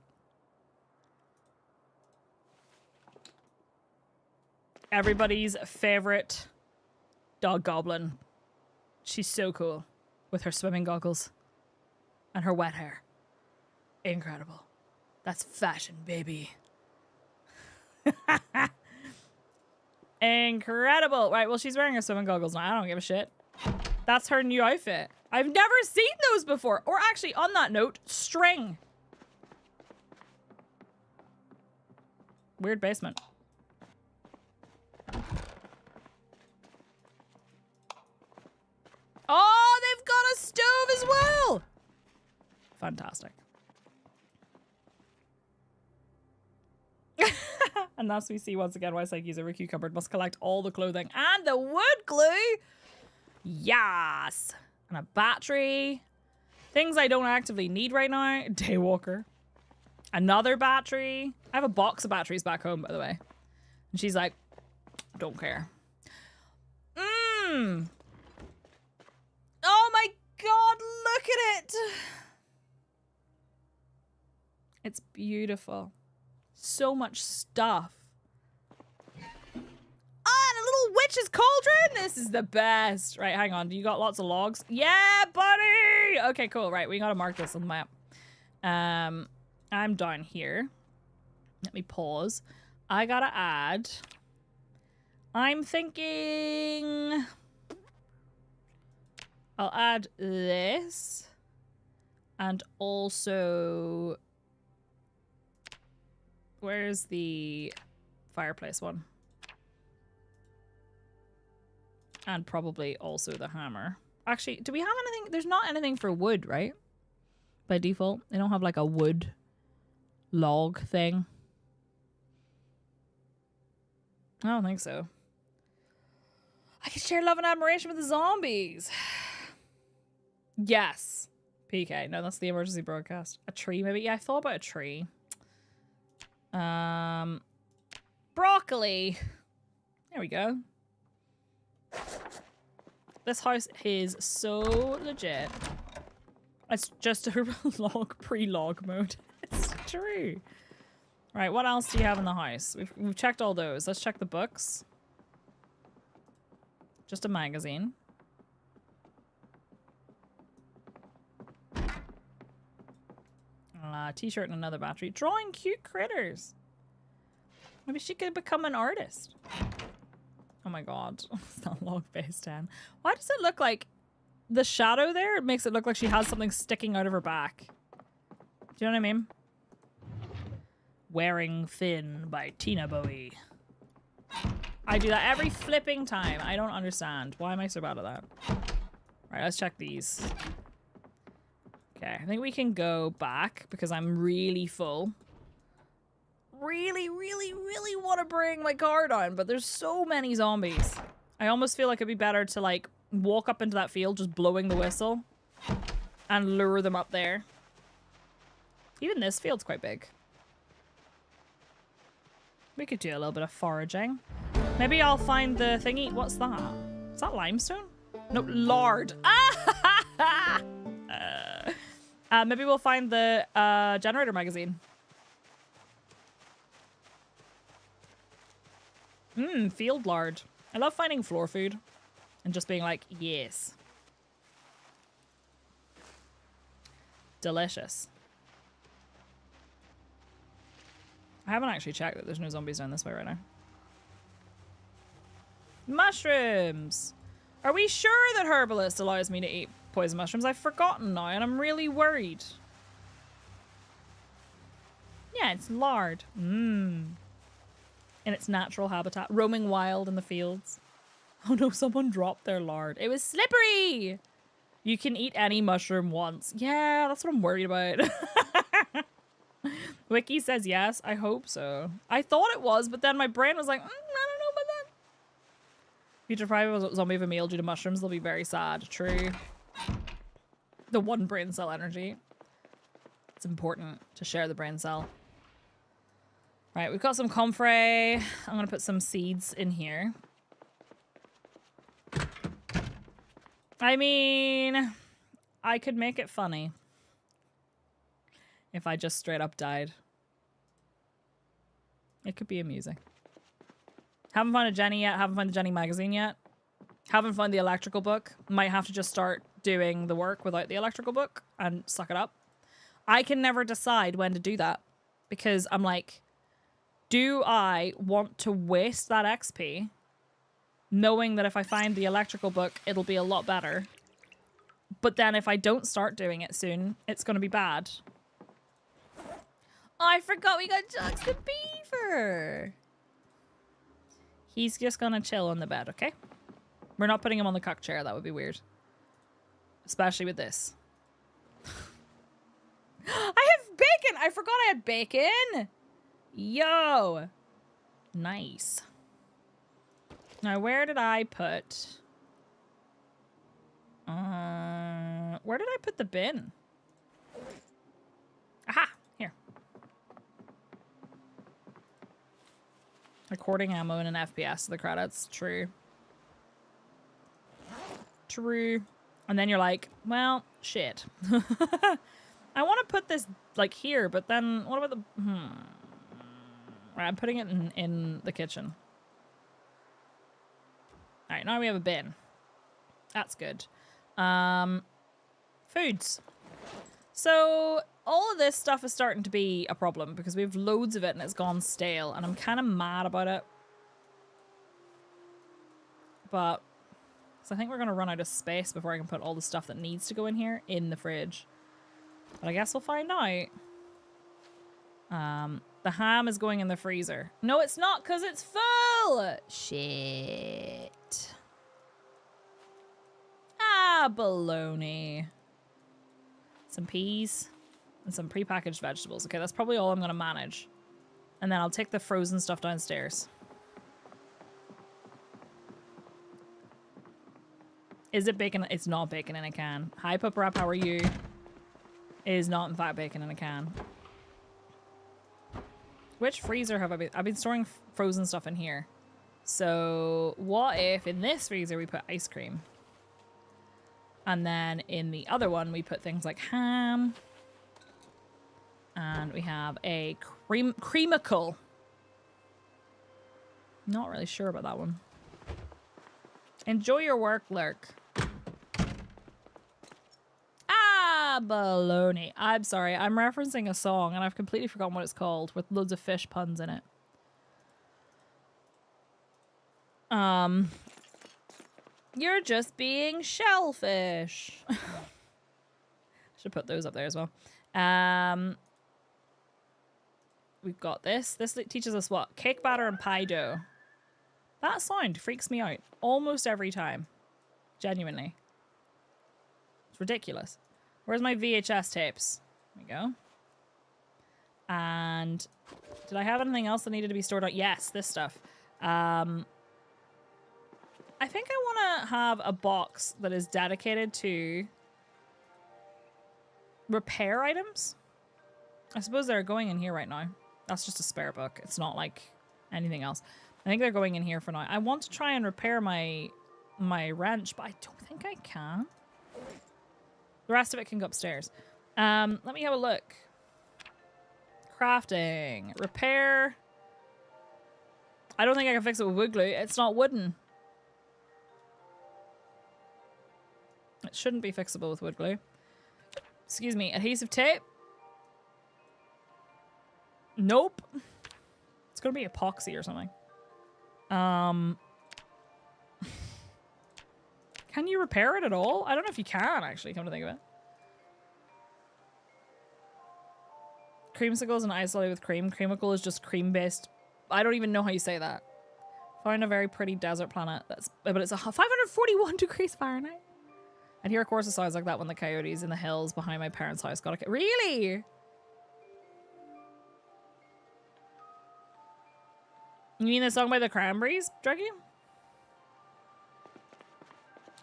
Everybody's favorite Dog Goblin. She's so cool with her swimming goggles and her wet hair. Incredible. That's fashion, baby. Incredible. Right, well, she's wearing her swimming goggles now. I don't give a shit. That's her new outfit. I've never seen those before. Or actually, on that note, string. Weird basement. Oh, they've got a stove as well. Fantastic. And thus we see once again why Psyche's Riku cupboard must collect all the clothing and the wood glue. Yes. And a battery. Things I don't actively need right now. Daywalker. Another battery. I have a box of batteries back home, by the way. And she's like, don't care. Oh my god, look at it. It's beautiful. So much stuff. Ah, and a little witch's cauldron. This is the best. Right, hang on. You got lots of logs? Yeah, buddy. Okay, cool. Right, we gotta mark this on the map. I'm down here. Let me pause. I gotta add. I'm thinking I'll add this and also where's the fireplace one? And probably also the hammer. Actually, do we have anything? There's not anything for wood, right? By default. They don't have like a wood log thing. I don't think so. I can share love and admiration with the zombies. Yes. PK. No, that's the emergency broadcast. A tree, maybe? Yeah, I thought about a tree. Broccoli. There we go. This house is so legit. It's just a pre-log mode. It's true. Right, what else do you have in the house? We've checked all those. Let's check the books. Just a magazine. T-shirt and another battery. Drawing cute critters. Maybe she could become an artist. Oh my god. It's not log base 10. Why does it look like the shadow there? It makes it look like she has something sticking out of her back. Do you know what I mean? Wearing Thin by Tina Bowie. I do that every flipping time. I don't understand. Why am I so bad at that? Right, let's check these. Okay, I think we can go back because I'm really full. Really want to bring my car down, but there's so many zombies. I almost feel like it'd be better to like walk up into that field just blowing the whistle and lure them up there. Even this field's quite big. We could do a little bit of foraging. Maybe I'll find the thingy. What's that? Is that limestone? No, lard. Maybe we'll find the generator magazine. Field lard. I love finding floor food and just being like, yes. Delicious. I haven't actually checked that there's no zombies down this way right now. Mushrooms! Are we sure that Herbalist allows me to eat poison mushrooms? I've forgotten now and I'm really worried. Yeah, it's lard. In its natural habitat. Roaming wild in the fields. Oh no, someone dropped their lard. It was slippery! You can eat any mushroom once. Yeah, that's what I'm worried about. Wiki says yes. I hope so. I thought it was, but then my brain was like, I don't know about that. If you deprive a zombie of a meal due to mushrooms, they'll be very sad. True. The one brain cell energy. It's important to share the brain cell. Right, we've got some comfrey. I'm going to put some seeds in here. I mean, I could make it funny if I just straight up died. It could be amusing. Haven't found a Jenny yet. Haven't found the Jenny magazine yet. Haven't found the electrical book. Might have to just start doing the work without the electrical book and suck it up. I can never decide when to do that because I'm like, do I want to waste that XP knowing that if I find the electrical book, it'll be a lot better. But then if I don't start doing it soon, it's going to be bad. Oh, I forgot we got Jux the beaver. He's just going to chill on the bed, okay? We're not putting him on the cock chair. That would be weird. Especially with this. I have bacon! I forgot I had bacon! Yo! Nice. Now, where did I put... where did I put the bin? Aha! Here. Recording ammo in an FPS, the credits. True. True. And then you're like, well, shit. I want to put this, like, here, but then what about the... Right, I'm putting it in the kitchen. Alright, now we have a bin. That's good. Foods. So, all of this stuff is starting to be a problem because we have loads of it and it's gone stale, and I'm kind of mad about it. But, so I think we're going to run out of space before I can put all the stuff that needs to go in here in the fridge. But I guess we'll find out. The ham is going in the freezer. No, it's not because it's full. Shit. Ah, baloney. Some peas and some prepackaged vegetables. Okay, that's probably all I'm going to manage. And then I'll take the frozen stuff downstairs. Is it bacon? It's not bacon in a can. Hi, Pup-Rap, how are you? It is not, in fact, bacon in a can. Which freezer have I been? I've been storing frozen stuff in here. So what if in this freezer we put ice cream? And then in the other one we put things like ham. And we have a creamicle. Not really sure about that one. Enjoy your work, Lurk. Baloney. I'm sorry. I'm referencing a song and I've completely forgotten what it's called with loads of fish puns in it. You're just being shellfish. Should put those up there as well. We've got this. This teaches us what? Cake batter and pie dough. That sound freaks me out almost every time. Genuinely. It's ridiculous. Where's my VHS tapes? There we go. And did I have anything else that needed to be stored out? Yes, this stuff. I think I want to have a box that is dedicated to repair items. I suppose they're going in here right now. That's just a spare book. It's not like anything else. I think they're going in here for now. I want to try and repair my wrench, but I don't think I can. The rest of it can go upstairs. Let me have a look. Crafting. Repair. I don't think I can fix it with wood glue. It's not wooden. It shouldn't be fixable with wood glue. Excuse me. Adhesive tape. Nope. It's going to be epoxy or something. Can you repair it at all? I don't know if you can, actually, come to think of it. Creamsicles and ice lolly with cream. Creamicle is just cream-based. I don't even know how you say that. Found a very pretty desert planet. But it's 541 degrees Fahrenheit. And here, of course, it sounds like that when the coyotes in the hills behind my parents' house got a... Really? You mean the song by the Cranberries, Druggy?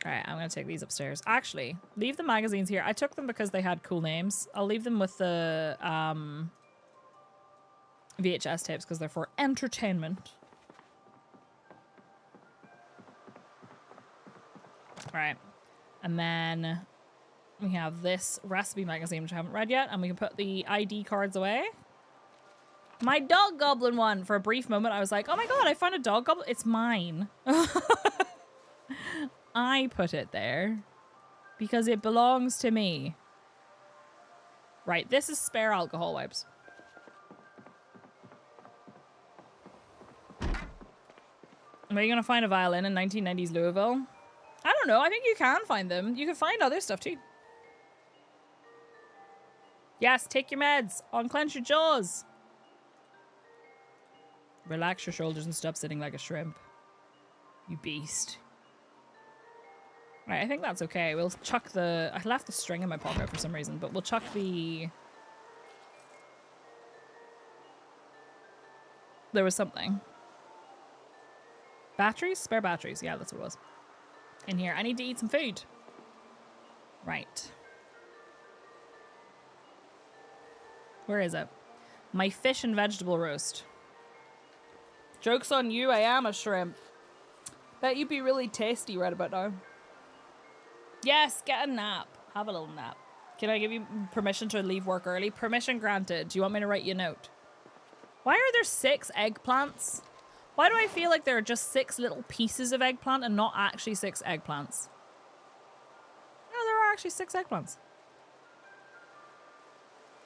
Alright, I'm gonna take these upstairs. Actually, leave the magazines here. I took them because they had cool names. I'll leave them with the VHS tapes because they're for entertainment. Alright. And then we have this recipe magazine, which I haven't read yet. And we can put the ID cards away. My Dog Goblin one. For a brief moment, I was like, oh my god, I found a Dog Goblin. It's mine. I put it there because it belongs to me. Right, this is spare alcohol wipes. Are you going to find a violin in 1990s Louisville? I don't know. I think you can find them. You can find other stuff too. Yes, take your meds. Unclench your jaws. Relax your shoulders and stop sitting like a shrimp. You beast. Right, I think that's okay. We'll chuck the... I left the string in my pocket for some reason, but we'll chuck the... There was something. Batteries? Spare batteries. Yeah, that's what it was. In here. I need to eat some food. Right. Where is it? My fish and vegetable roast. Joke's on you, I am a shrimp. Bet you'd be really tasty right about now. Yes, get a nap. Have a little nap. Can I give you permission to leave work early? Permission granted. Do you want me to write you a note? Why are there 6 eggplants? Why do I feel like there are just 6 little pieces of eggplant and not actually 6 eggplants? No, there are actually 6 eggplants.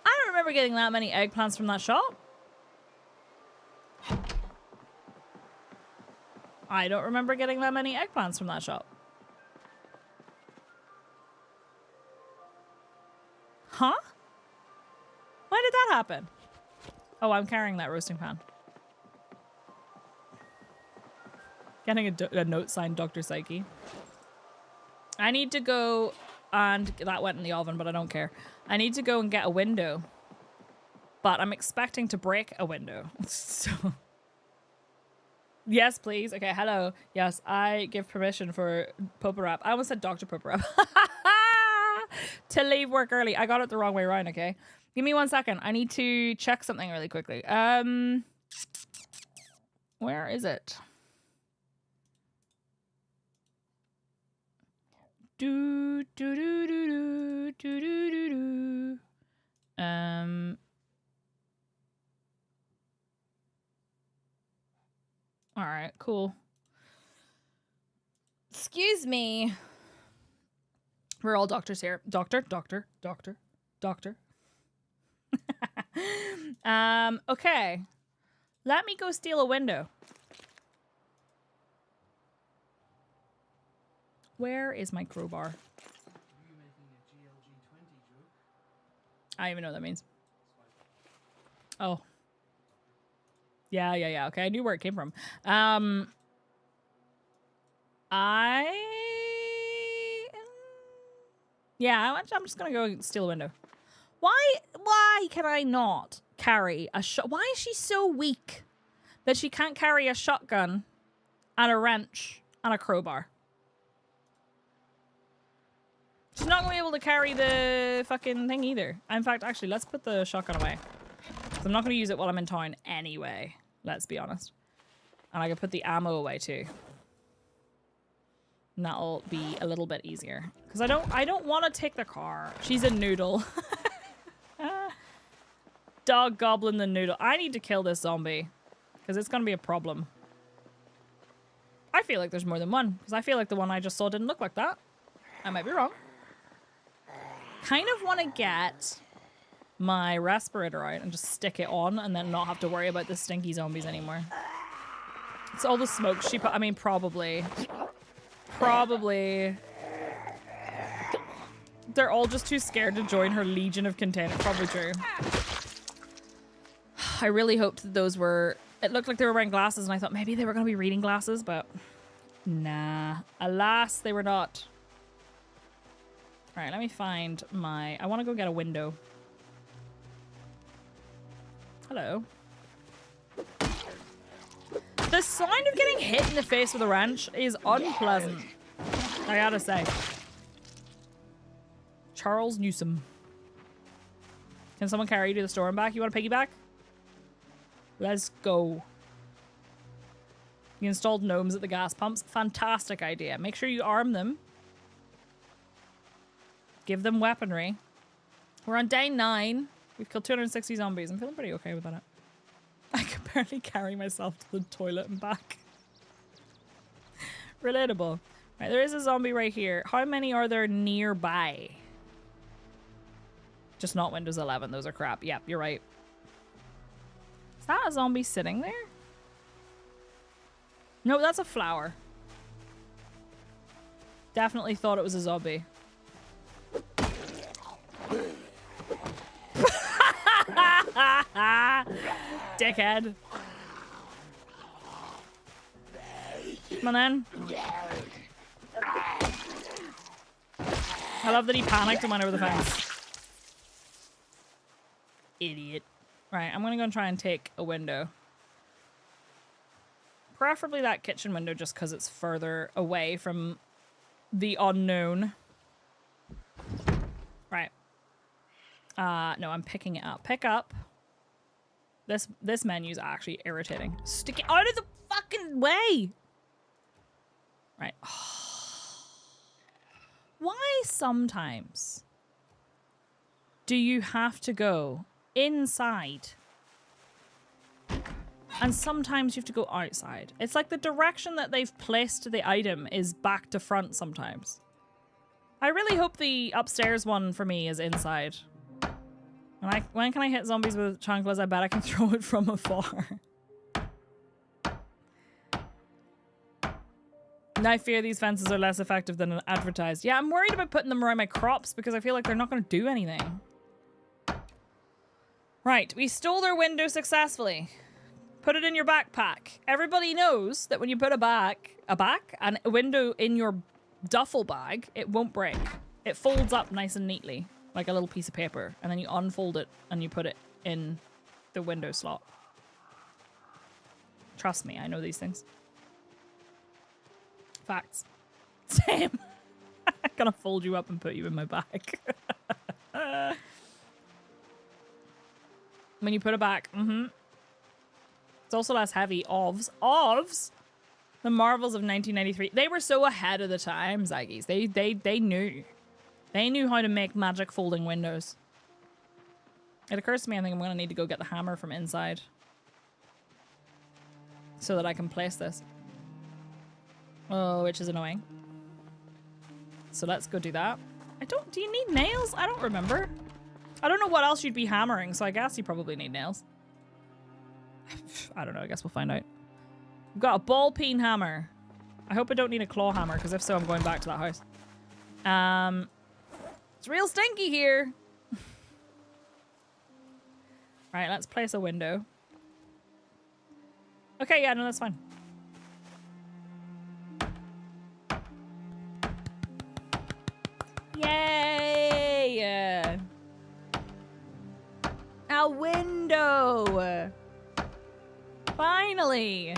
I don't remember getting that many eggplants from that shop. I don't remember getting that many eggplants from that shop. Huh? Why did that happen? Oh, I'm carrying that roasting pan. Getting a note signed Dr. Psyche. I need to go and... That went in the oven, but I don't care. I need to go and get a window. But I'm expecting to break a window. So... Yes, please. Okay, hello. Yes, I give permission for Popa Rap. I almost said Dr. Popa Rap. To leave work early. I got it the wrong way around, okay? Give me 1 second. I need to check something really quickly. Where is it? Do do do do do do do do. All right, cool. Excuse me. We're all doctors here. Doctor. Okay. Let me go steal a window. Where is my crowbar? I don't even know what that means. Oh. Yeah. Okay, I knew where it came from. Yeah, I'm just gonna go steal a window. Why can I not carry a shot? Why is she so weak that she can't carry a shotgun and a wrench and a crowbar? She's not gonna be able to carry the fucking thing either. In fact, actually, let's put the shotgun away. I'm not gonna use it while I'm in town anyway. Let's be honest. And I can put the ammo away too. And that'll be a little bit easier. Because I don't want to take the car. She's a noodle. Dog Goblin the noodle. I need to kill this zombie. Because it's going to be a problem. I feel like there's more than one. Because I feel like the one I just saw didn't look like that. I might be wrong. Kind of want to get my respirator out and just stick it on and then not have to worry about the stinky zombies anymore. It's all the smoke she put. I mean, probably. They're all just too scared to join her legion of containers. Probably true. I really hoped that those were... It looked like they were wearing glasses and I thought maybe they were going to be reading glasses, but... Nah. Alas, they were not. Alright, let me find my... I want to go get a window. Hello. The sound of getting hit in the face with a wrench is unpleasant. I gotta say. Charles Newsom. Can someone carry you to the store and back? You want a piggyback? Let's go. You installed gnomes at the gas pumps. Fantastic idea. Make sure you arm them. Give them weaponry. We're on day 9. We've killed 260 zombies. I'm feeling pretty okay with that. I can barely carry myself to the toilet and back. Relatable. Right, there is a zombie right here. How many are there nearby? Just not Windows 11. Those are crap. Yep, you're right. Is that a zombie sitting there? No, that's a flower. Definitely thought it was a zombie. Dickhead. Come on then. I love that he panicked and went over the fence. Idiot. Right, I'm gonna go and try and take a window. Preferably that kitchen window just because it's further away from the unknown. Right. No, I'm picking it up. Pick up. This menu's actually irritating. Stick it out of the fucking way! Right. Why sometimes do you have to go inside and sometimes you have to go outside? It's like the direction that they've placed the item is back to front sometimes. I really hope the upstairs one for me is inside. When can I hit zombies with chanclas? I bet I can throw it from afar. And I fear these fences are less effective than advertised. Yeah, I'm worried about putting them around my crops because I feel like they're not going to do anything. Right, we stole their window successfully. Put it in your backpack. Everybody knows that when you put a window in your duffel bag, it won't break. It folds up nice and neatly, like a little piece of paper, and then you unfold it and you put it in the window slot. Trust me, I know these things. Facts. Same. I'm gonna fold you up and put you in my bag. When you put it back, it's also less heavy. OVs. The marvels of 1993. They were so ahead of the time, Zaggies. They knew. They knew how to make magic folding windows. It occurs to me I think I'm gonna need to go get the hammer from inside so that I can place this. Oh, which is annoying. So let's go do that. Do you need nails? I don't remember. I don't know what else you'd be hammering, so I guess you probably need nails. I don't know, I guess we'll find out. We've got a ball peen hammer. I hope I don't need a claw hammer, because if so, I'm going back to that house. It's real stinky here. Right, let's place a window. Okay, yeah, no, that's fine. Yay! A window! Finally!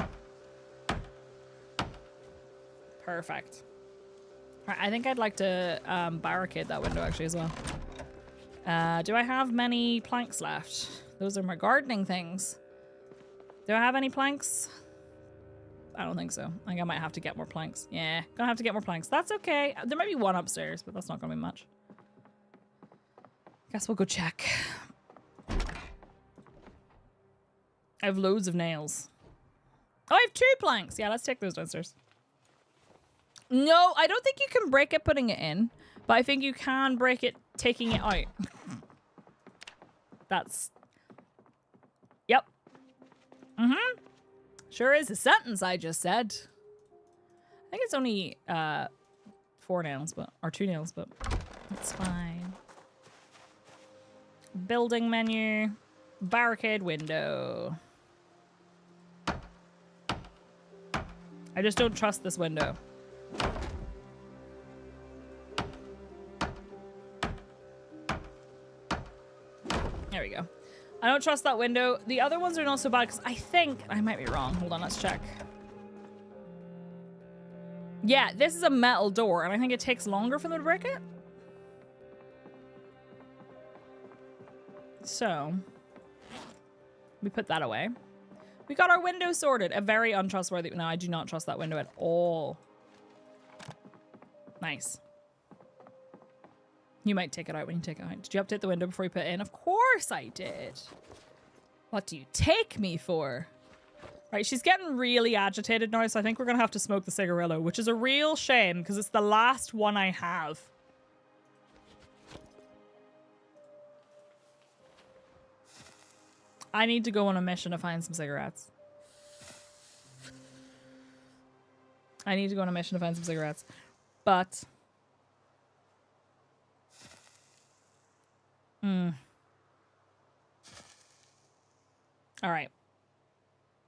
Perfect. Right, I think I'd like to barricade that window actually as well. Do I have many planks left? Those are my gardening things. Do I have any planks? I don't think so. I think I might have to get more planks. Yeah, gonna have to get more planks. That's okay. There might be one upstairs, but that's not gonna be much. Guess we'll go check. I have loads of nails. Oh, I have 2 planks. Yeah, let's take those downstairs. No, I don't think you can break it putting it in, but I think you can break it taking it out. That's... Yep. Mm-hmm. Sure is a sentence I just said. I think it's only 4 nails, or 2 nails, but it's fine. Building menu. Barricade window. I just don't trust this window. There we go. I don't trust that window. The other ones are not so bad because I think... I might be wrong. Hold on, let's check. Yeah, this is a metal door and I think it takes longer for them to break it. So... we put that away. We got our window sorted. A very untrustworthy... No, I do not trust that window at all. Nice. You might take it out when you take it out. Did you update the window before you put it in? Of course I did. What do you take me for? Right, she's getting really agitated now, so I think we're going to have to smoke the cigarillo, which is a real shame because it's the last one I have. I need to go on a mission to find some cigarettes. But... Alright.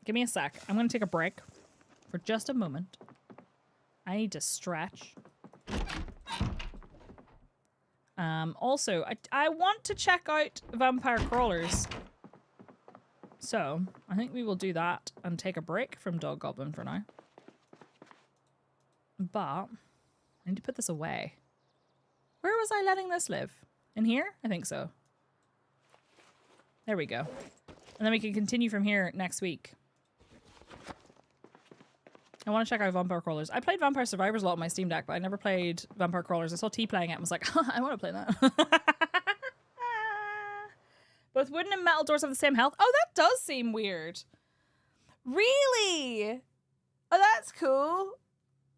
Give me a sec. I'm going to take a break for just a moment. I need to stretch. Also, I want to check out vampire crawlers. So, I think we will do that and take a break from Dog Goblin for now. But, I need to put this away. Where was I letting this live? In here? I think so. There we go. And then we can continue from here next week. I want to check out Vampire Crawlers. I played Vampire Survivors a lot on my Steam Deck, but I never played Vampire Crawlers. I saw T playing it and was like, I want to play that. Both wooden and metal doors have the same health. Oh, that does seem weird. Really? Oh, that's cool.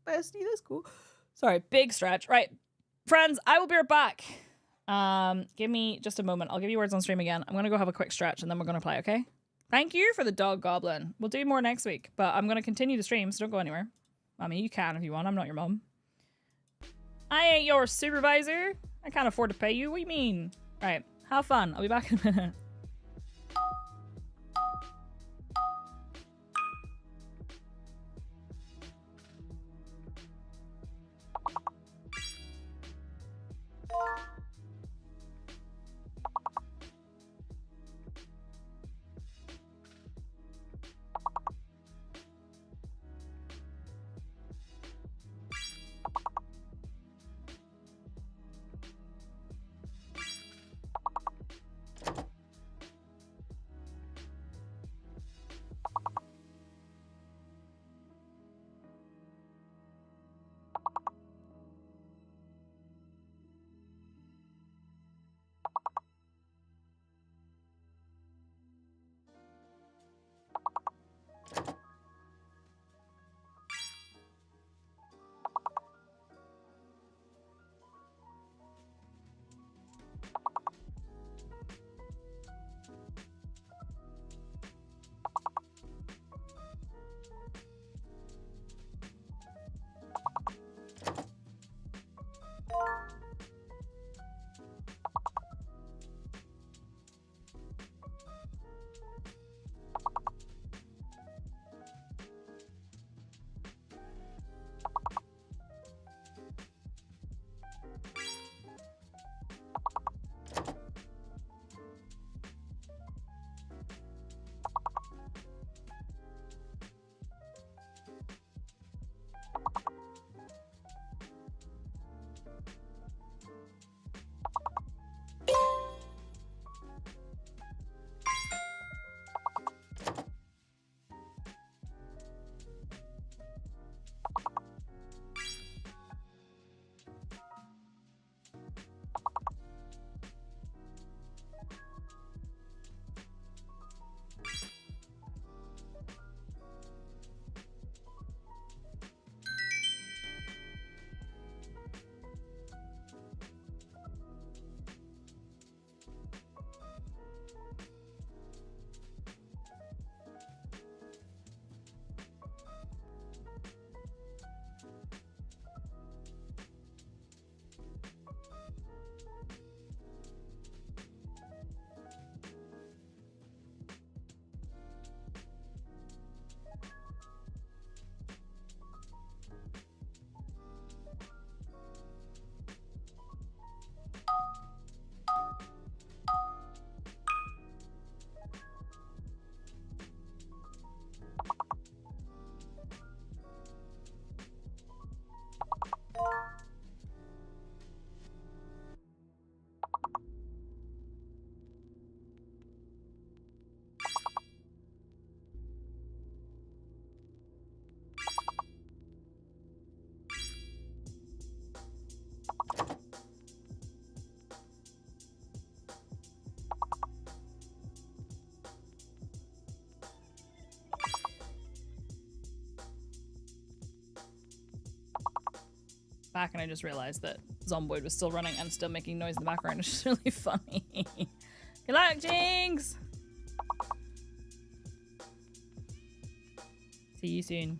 Bestie, that's cool. Sorry, big stretch. Right. Friends, I will be right back. Give me just a moment. I'll give you words on stream again. I'm going to go have a quick stretch and then we're going to play, okay? Thank you for the Dog Goblin. We'll do more next week, but I'm going to continue the stream, so don't go anywhere. I mean, you can if you want. I'm not your mom. I ain't your supervisor. I can't afford to pay you. What do you mean? All right. Have fun. I'll be back in a minute. back and I just realized that Zomboid was still running and still making noise in the background. It's just really funny. Good luck, Jinx! See you soon.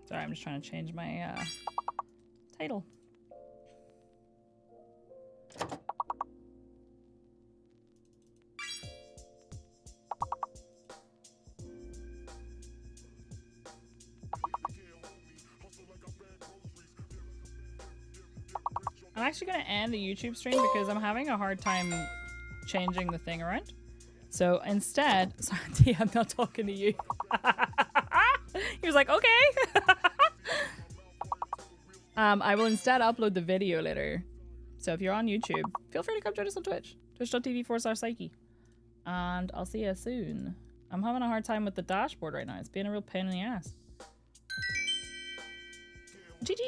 Sorry, I'm just trying to change my title. I'm actually going to end the YouTube stream because I'm having a hard time changing the thing around. So instead, sorry, T, I'm not talking to you. He was like, okay. I will instead upload the video later. So if you're on YouTube, feel free to come join us on Twitch. Twitch.tv/Psyche. And I'll see you soon. I'm having a hard time with the dashboard right now. It's being a real pain in the ass. GG.